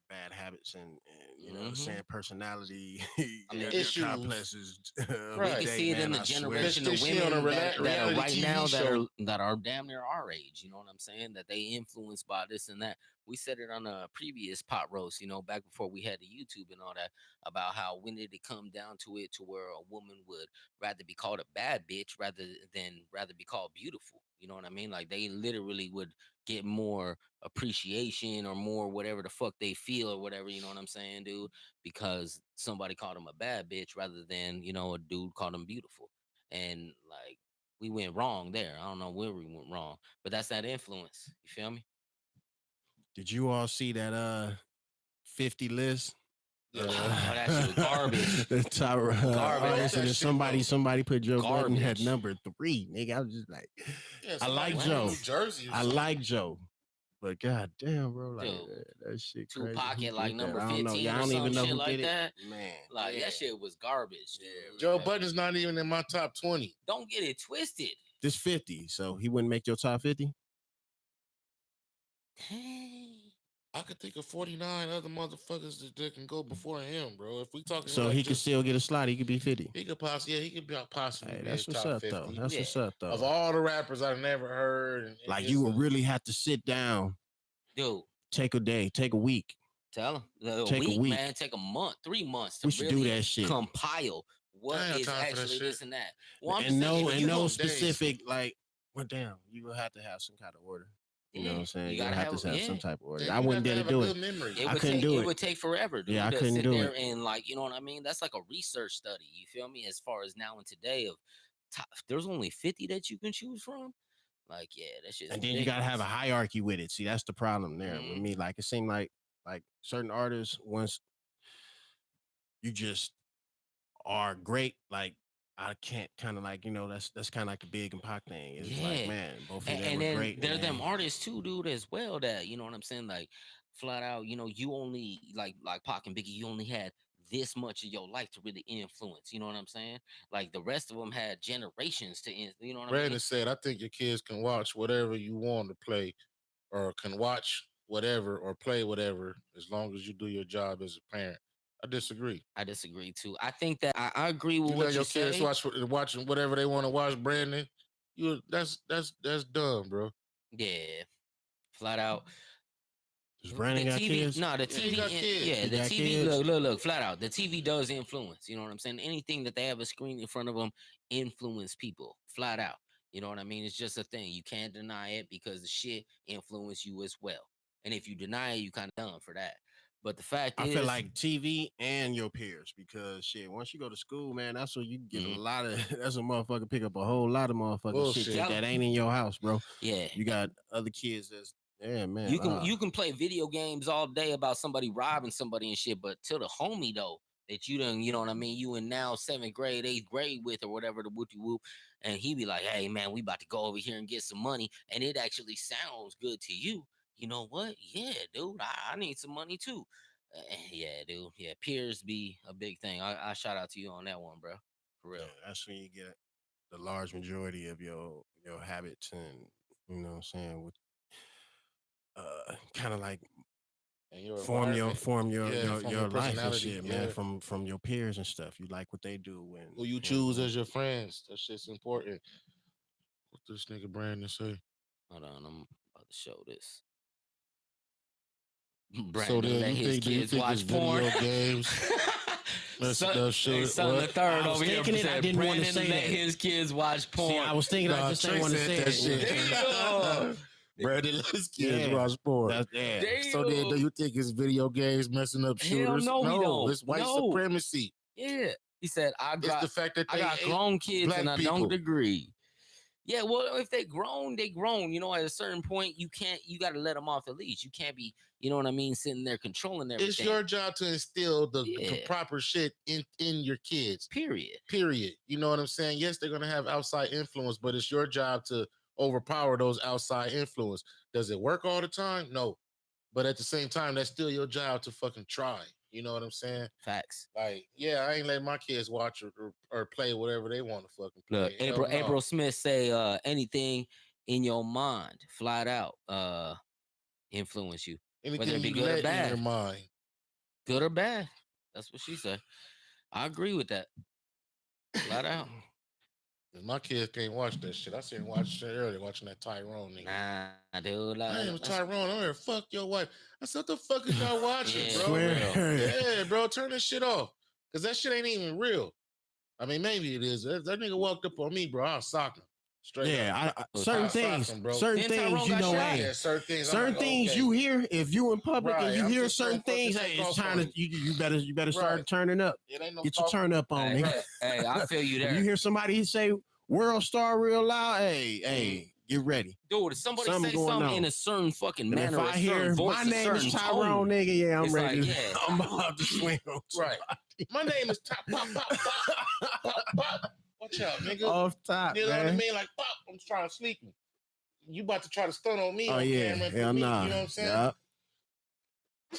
bad habits and you know what I'm saying, Mhm. personality I mean, Issues. complexes of we the Right. can day, see it in man. the I swear. generation of Bitch, she on a women that are reality right TV now show. that are damn near our age. You know what I'm saying? That they influenced by this and that. We said it on a previous pot roast, back before we had the YouTube and all that, about how when did it come down to it to where a woman would rather be called a bad bitch rather be called beautiful. You know what I mean? Like they literally would get more appreciation or more whatever the fuck they feel or whatever. You know what I'm saying, dude? Because somebody called him a bad bitch rather than a dude called him beautiful. And like we went wrong there. I don't know where we went wrong, but that's that influence. You feel me? Did you all see that 50 list? Yeah. Oh, that shit was garbage. The top Garbage. artist, and then That shit, though. somebody put Joe Budden at Garbage. number 3. Nigga, I was just like, Yeah, I somebody like from Joe. New Jersey or I something. like Joe. But god damn, bro, like Dude, that shit crazy. Tupac Who at like did that? number I don't know. 15 Yeah, I or don't some even know shit who like did it. that. Man, Like yeah. that shit was garbage. Yeah, Dude. Joe Budden's not even in my top 20. Don't get it twisted. This 50, so he wouldn't make your top 50. I could think of 49 other motherfuckers that can go before him, bro. If we talking So like he could just, still get a slot. He could be 50. he could possibly, yeah, he could possibly Hey, be in that's the what's top up 50. though. That's what's Yeah. up though. Of all the rappers I've never heard, and Like just you would really have to sit down, Dude, take a day, take a week. tell him. A Take a week, week. man. Take a month, 3 months to We should really do that shit. compile what I ain't got is time for that actually shit. this and that. Well, I'm and just saying, no if and you no gonna- days. specific like. Well, damn, you will have to have some kind of order. You know what I'm saying? You You gotta have to have yeah. some type of order. Yeah, I you wouldn't have dare to have a do good it. memory. It I would couldn't take, do it it. would take forever, dude, Yeah, I to couldn't sit do there it. and like, you know what I mean? That's like a research study. You feel me? As far as now and today of top, there's only 50 that you can choose from. Like, yeah, that shit's And then you gotta have a ridiculous. hierarchy with it. See, that's the problem there with Mhm. me. Like it seemed like certain artists once you just are great, like I can't kind of like that's kind of like the Big and Pac thing. It's like Yeah. man, both of them And were then great. there are And them then, artists too, dude, as well, that you know what I'm saying, like flat out, you only like Pac and Biggie, you only had this much of your life to really influence. You know what I'm saying? Like the rest of them had generations to, you know what I mean? Brandon said, I think your kids can watch whatever you want to play or can watch whatever or play whatever as long as you do your job as a parent. I disagree. I disagree too. I think that I agree with You what let you your kids say. watching whatever they want to watch, Brandon. That's dumb, bro. Yeah, flat out. does The Brandon got TV, kids? no, the Yeah, he TV, got kids. yeah, He the got TV. kids? Look, flat out. The TV does influence. You know what I'm saying? Anything that they have a screen in front of them influence people, flat out. You know what I mean? It's just a thing. You can't deny it because the shit influence you as well. And if you deny it, you kind of done for that. But the fact I is, feel like TV and your peers because shit. Once you go to school, man, that's where you get a Mhm. lot of. That's a motherfucker pick up a whole lot of motherfucking Bullshit. shit that ain't in your house, bro. yeah, You got other kids that's yeah, man. you can play video games all day about somebody robbing somebody and shit, but to the homie though that you done, you know what I mean, you in now 7th grade, 8th grade with or whatever the whoopty whoop, and he be like, hey man, we about to go over here and get some money, and it actually sounds good to you. You know what? Yeah, dude, I need some money too. Yeah, dude. Yeah, peers be a big thing. I shout out to you on that one, bro. For real. Yeah, that's when you get the large majority of your habits and you know what I'm saying with kind of like And your form your environment. Yeah, from your your life and personality. shit, man, Yeah. from your peers and stuff. You like what they do Who you choose as your friends. That shit's important. What this nigga Brandon say? Hold on, I'm about to show this. So Brandon then let you his think do you kids think watch it's porn. video games? Messed up Hey, shit. son the What? third I was over here thinking it, I said didn't wanna Brandon say let that. his kids watch porn. See, I was thinking, I just didn't want to say that shit. Damn. Brandon let his kids Yeah. watch porn. That's yeah. So then, do you think it's video games messing up Hell shooters? no, he don't. It's white No. supremacy. Yeah. He said, I It's got the fact that I they got hate grown kids black and I people. don't agree. Yeah, well, if they grown, they grown. You know, at a certain point, you got to let them off at least. You can't be, you know what I mean, sitting there controlling everything. It's your job to instill the Yeah. proper shit in your kids. Period. Period. You know what I'm saying? Yes, they're gonna have outside influence, but it's your job to overpower those outside influence. Does it work all the time? No. But at the same time, that's still your job to fucking try. You know what I'm saying? Facts. Like, yeah, I ain't letting my kids watch or play whatever they want to fucking play. Look, Hell no. April Smith say anything in your mind, flat out, influence you. whether Anything it be you good or let in your bad. mind. Good or bad. That's what she said. I agree with that. Flat out. And my kids can't watch that shit. I seen watch shit earlier, watching that Tyrone nigga. Nah, dude. I ain't with Tyrone. I'm here. Fuck your wife. I said, what the fuck is y'all watching, Yeah, bro? for real. Yeah, bro. Turn this shit off. Cause that shit ain't even real. I mean, maybe it is. That nigga walked up on me, bro. I'll sock him. Straight up. Certain I'll sock things, him, bro. certain Then things, Tyrone you got know, shot. hey, Yeah, certain things. I'm certain like, things okay. you hear if you in public and Right, you I'm hear just gonna certain fucking things, take hey, it's off time on to you. you better start Right. turning up. It ain't no Get your talk. turn up on, Hey, nigga. hey, I feel you If there. you hear somebody say world star real loud, hey, get ready. Dude, if somebody Something say going something on. in a certain fucking And if manner, I a certain hear voice, my a name is certain Tyrone, tone, nigga, yeah, I'm it's ready. like, yeah. I'm about to swing on Right. My name is Top Pop Pop Pop Pop Pop. Watch out, nigga. Off top, You know man. what I mean? Like pop. I'm trying to sneak me. You about to try to stun on me Oh on yeah, camera and hell put me. nah. You know what I'm saying? Yeah.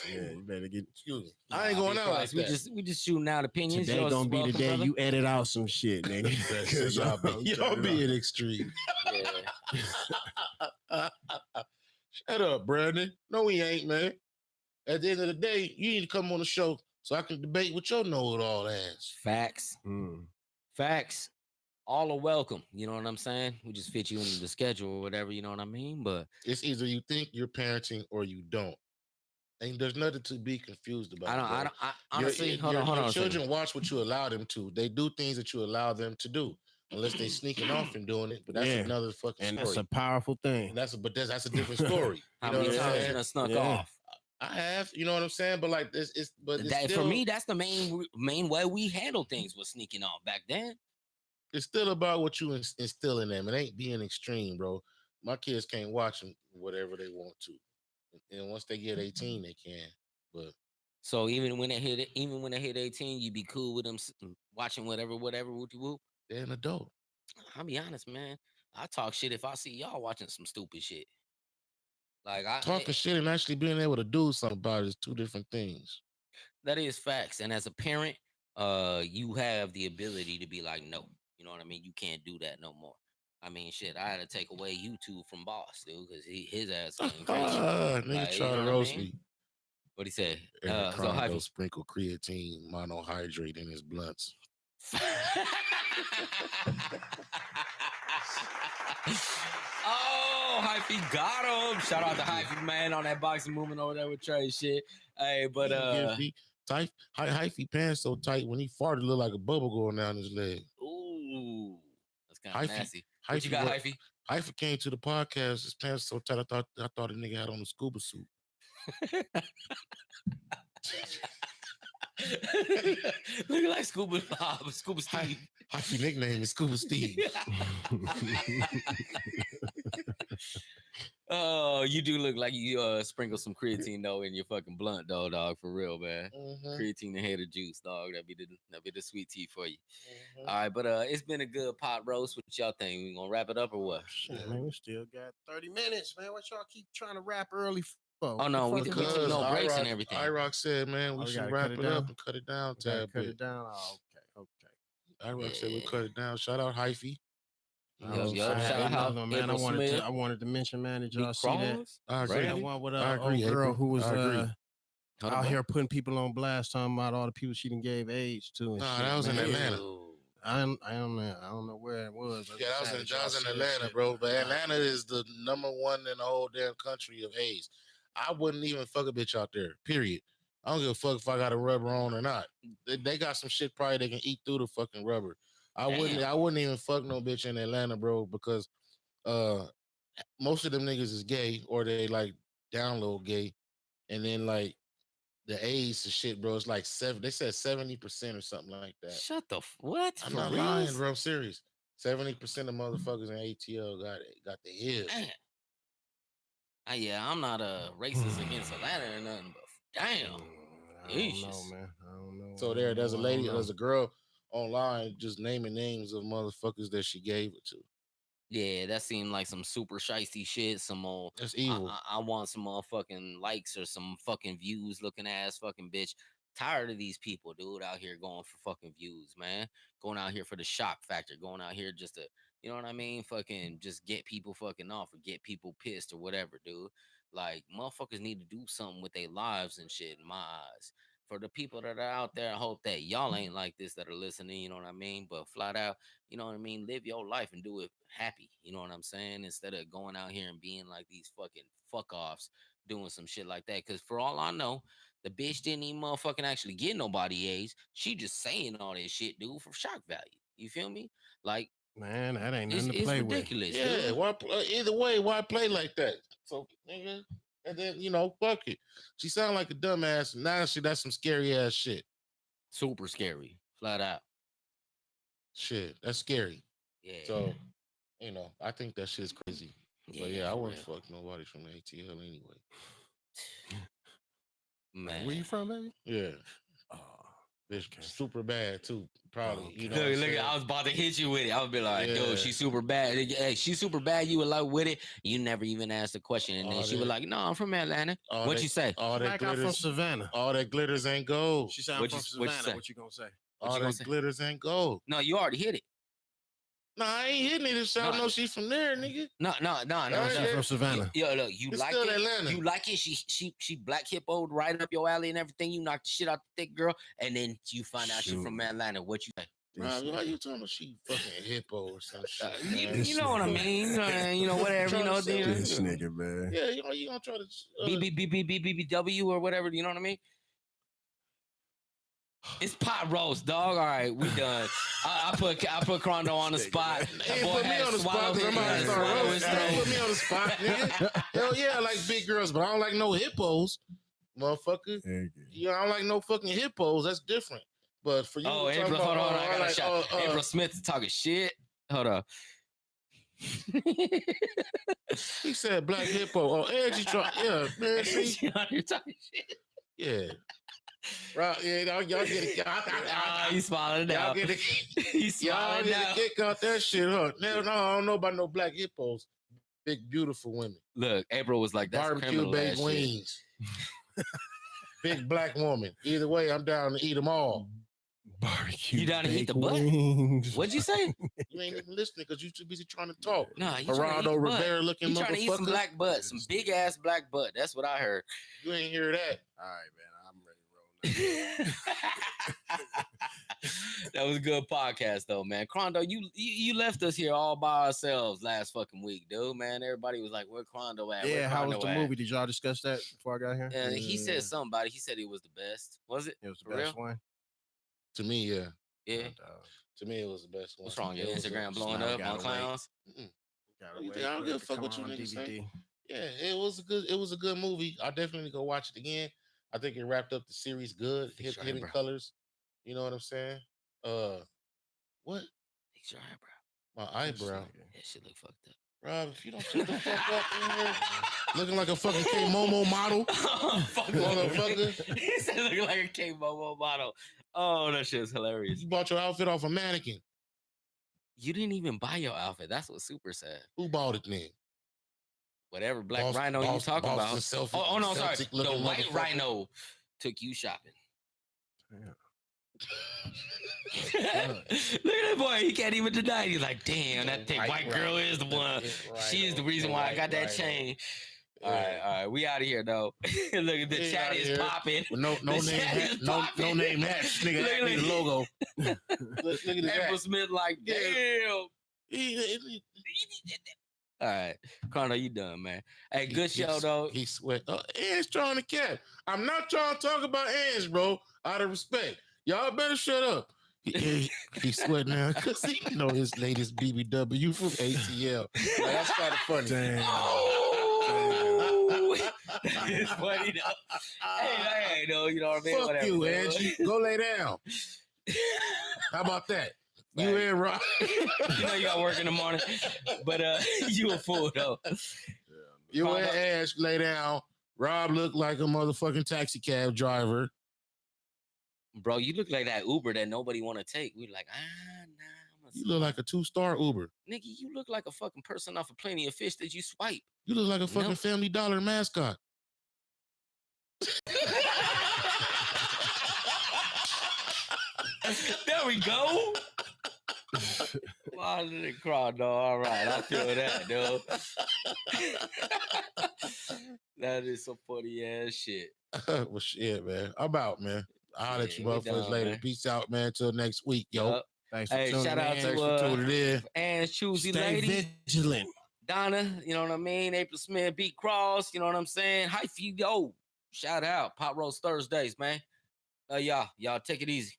Yeah, you better get. Excuse me. I ain't going out like we that. we just shooting out opinions. Today Yours is gonna be the welcome, day brother. you edit out some shit, nigga. Cause y'all being extreme. Yeah. Shut up, Brandon. No, we ain't, man. At the end of the day, you need to come on the show so I can debate with your know-it-all ass. Facts. Facts. All are welcome. You know what I'm saying? We just fit you into the schedule or whatever, you know what I mean? But It's either you think you're parenting or you don't. And there's nothing to be confused about. I honestly, hold on your a second. children watch what you allow them to. They do things that you allow them to do, unless they sneaking off and doing it. But that's another fucking And story. that's a powerful thing. And that's a different story. How You know many what I'm times you saying? done snuck Yeah. off? I have, you know what I'm saying? But like this, it's That, still, for me, that's the main way we handle things was sneaking off back then. it's still about what you instill in them. It ain't being extreme, bro. My kids can't watch them whatever they want to, and once they get 18, they can. But So even when they hit 18, you be cool with them watching whatever, whoop. they're an adult. I'll be honest, man. I talk shit if I see y'all watching some stupid shit. Like Talking shit and actually being able to do something about it is two different things. that is facts. And as a parent, you have the ability to be like, no, you know what I mean? You can't do that no more. I mean, shit, I had to take away YouTube from Boss, dude, because his ass getting crazy. Nigga Like, try you know to what I roast mean? me. What'd he say? Eric So Crondo hyphy. sprinkle creatine monohydrate in his blunts. Oh, Hyphy got him. Shout out to Hyphy, man, on that boxing movement over there with Trey shit. Hey, but Hyphy pants so tight when he farted, look like a bubble going down his leg. ooh, that's kind of nasty. What Hyphy you got, Hyphy? Hyphy came to the podcast. His pants so tight, I thought the nigga had on a scuba suit. Look like Scuba Steve. Hyphy nickname is Scuba Steve. Oh, you do look like you sprinkle some creatine though in your fucking blunt, though, dog. For real, man. Creatine and hater juice, dog. That'd be the sweet tea for you. All right, but it's been a good pot roast. What y'all think? We gonna wrap it up or what? Shit, man, we still got 30 minutes, man. What y'all keep trying to wrap early for? Oh no, we took no breaks and everything. IROC said, man, we should wrap it up and cut it down. Cut it down. Oh, okay. IROC said we cut it down. Shout out Hyphy. Yup. Shout out man. April Smith. I wanted to mention, man. Did y'all see that? I agree. That one with I agree, old girl April. who was I agree. out here putting people on blast, talking about all the people she done gave AIDS to. And Nah, shit, that was in man. Atlanta. I don't know where it was. Yeah, that was in Atlanta, bro. But Atlanta is the number one in the whole damn country of AIDS. I wouldn't even fuck a bitch out there. Period. I don't give a fuck if I got a rubber on or not. They got some shit probably they can eat through the fucking rubber. I wouldn't even fuck no bitch in Atlanta, bro, because most of them niggas is gay or they like down low gay, and then like the AIDS and shit, bro. It's like they said 70% or something like that. Shut the what? I'm not lying, bro. I'm serious. 70% of motherfuckers in ATL got the HIV. Yeah, I'm not racist against Atlanta or nothing, but damn. I don't know, man. I don't know. So there's a girl online just naming names of motherfuckers that she gave it to. Yeah, that seemed like some super shiesty shit. Some more. That's evil. I want some motherfucking likes or some fucking views looking ass fucking bitch. Tired of these people, dude, out here going for fucking views, man. Going out here for the shock factor. Going out here just to, you know what I mean? Fucking just get people fucking off or get people pissed or whatever, dude. Like motherfuckers need to do something with their lives and shit. In my eyes, for the people that are out there, I hope that y'all ain't like this that are listening. You know what I mean? But flat out, you know what I mean. Live your life and do it happy. You know what I'm saying? Instead of going out here and being like these fucking fuck offs doing some shit like that. Because for all I know, the bitch didn't even motherfucking actually get nobody AIDS. She just saying all that shit, dude, for shock value. You feel me? Like Man, that ain't nothing to it's play with. ridiculous, Yeah, dude. why? Either way, why play like that? So, nigga, and then fuck it. She sound like a dumbass. Now that's some scary ass shit. Super scary, flat out. Shit, that's scary. Yeah. So, I think that shit's crazy. But yeah, I for wouldn't real. fuck nobody from ATL anyway. Man. Where you from, baby? Yeah, Oh, bitch, okay. super bad too. Probably, Okay. you know. Look, I was about to hit you with it. I would be like, Yeah. dude, she's super bad. Hey, she's super bad. You were like with it. You never even asked a question. And then All she was that- like, no, I'm from Atlanta. all What that- you say? All that Like I'm from glitters, Savannah. all that glitters ain't gold. She sound What from you- what you Savannah. say? What you gonna say? All you gonna that say? glitters ain't gold. No, you already hit it. Nah, I ain't hitting it. This I No. know she's from there, nigga. No. Right. She from Savannah. Yo, look, you It's like still it. Atlanta. You like it. She black hippoed right up your alley and everything. You knocked the shit out the thick girl, and then you find out she from Shoot. Atlanta. What you say? This Why nigga. you talking about she fucking hippo or some shit? You, man? This you know what I nigga. mean? Whatever. Trying to say This nigga, man. Yeah, you gonna try to BBBBBBW or whatever. You know what I mean? It's pot roast, dog. All right, we done. I put Crondo on the This nigga, spot. man. That Hey, boy put me had on the spot swallowed because I'm about to his- start swallowed his roasting. throat. Put me on the spot, nigga. Hell yeah, I like big girls, but I don't like no hippos, motherfucker. Nigga. Yeah, I don't like no fucking hippos. That's different. But for you, Oh, to talk April, about, hold on. I got a like, shot. April Smith is talking shit. Hold on. he said black hippo. Oh, Angie, yeah, man. See, You're talking shit. yeah, right. Yeah, y'all get it. You smiling Y'all now. get it. You Y'all smiling get now. a kick out that shit, huh? No, I don't know about no black hippos. Big, beautiful women. Look, April was like, that's Barbecue criminal baked ass shit. wings. Big black woman. Either way, I'm down to eat them all. Barbecue. You down to eat the baked butt? wings. What'd you say? You ain't even listening because you too busy trying to talk. Nah, you trying to eat Geraldo the butt. Rivera looking You trying to eat some motherfucker. black butt, some big ass black butt. That's what I heard. You ain't hear that. All right, man. I'm ready to roll now. That was a good podcast though, man. Crondo, you left us here all by ourselves last fucking week, dude. Man, everybody was like, "Where Crondo at?" Yeah, Where how was Crondo the at? movie? Did y'all discuss that before I got here? He said something about it. He said it was the best. Was it? It was the For best real? one. To me, yeah. Yeah. No doubt. To me, it was the best one. What's wrong? Your It was Instagram a- blowing now we up gotta on wait. clowns? Gotta You wait think I don't for give it a to fuck come what you out on niggas say. DVD. Yeah, it was a good movie. I'll definitely go watch it again. I think it wrapped up the series good. Fix your Hidden eyebrow. Colors. You know what I'm saying? What? Fix your eyebrow. My eyebrow. That shit look fucked up. Rob, if you don't shut the fuck up in here, looking like a fucking K Momo model. Fuck Motherfucker. He said looking like a K Momo model. Oh, that shit's hilarious. You bought your outfit off a mannequin. You didn't even buy your outfit. That's what's super sad. Who bought it then? Whatever black Boss- rhino you boss- talking about. Boston Celtic- Oh no, sorry. Celtic The looking white motherfucker. rhino took you shopping. Look at that boy. He can't even deny it. He's like, damn, that thick white girl is the one. She is the reason why I got that chain. All right. We out of here though. Look at the We chat outta is here. popping. No The name chat hat, is no popping. name hat. Nigga, Look that need at a logo. Look at his April hat. Smith like, Yeah. damn. He- All right, Carno, you done, man. Hey, good show though. He sweat. Ants trying to cap. I'm not trying to talk about ants, bro. Out of respect, y'all better shut up. He sweat now because he know his latest BBW from ATL. Like, that's kind of funny. Damn. Oh, it's funny though. Hey, no, you know what I mean? Fuck Whatever, you, man. Angie. Go lay down. How about that? You Right. and Rob. You know you got work in the morning, but you a fool though. You Rob- and Ash lay down. Rob looked like a motherfucking taxi cab driver. Bro, you look like that Uber that nobody want to take. We like, nah. You look like a 2-star Uber. Nigga, you look like a fucking person off of Plenty of Fish that you swipe. You look like a fucking Nope. Family Dollar mascot. There we go. Why did it crawl, dog? All right, I feel that, dude. That is some funny ass shit. Well, shit, man. I'm out, man. I'll let you Yeah, we motherfuckers done, later. man. Peace out, man. Till next week, yo. Yup. Thanks for Hey, tuning shout out in. Thanks to for tuning in. Anne's Choosy Stay Lady, vigilant. Donna, you know what I mean? April Smith, B Cross, you know what I'm saying? Hyphy, yo. Shout out. Pot Roast Thursdays, man. Y'all take it easy.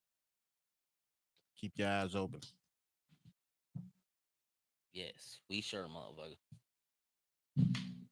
Keep your eyes open. Yes, we sure, motherfucker.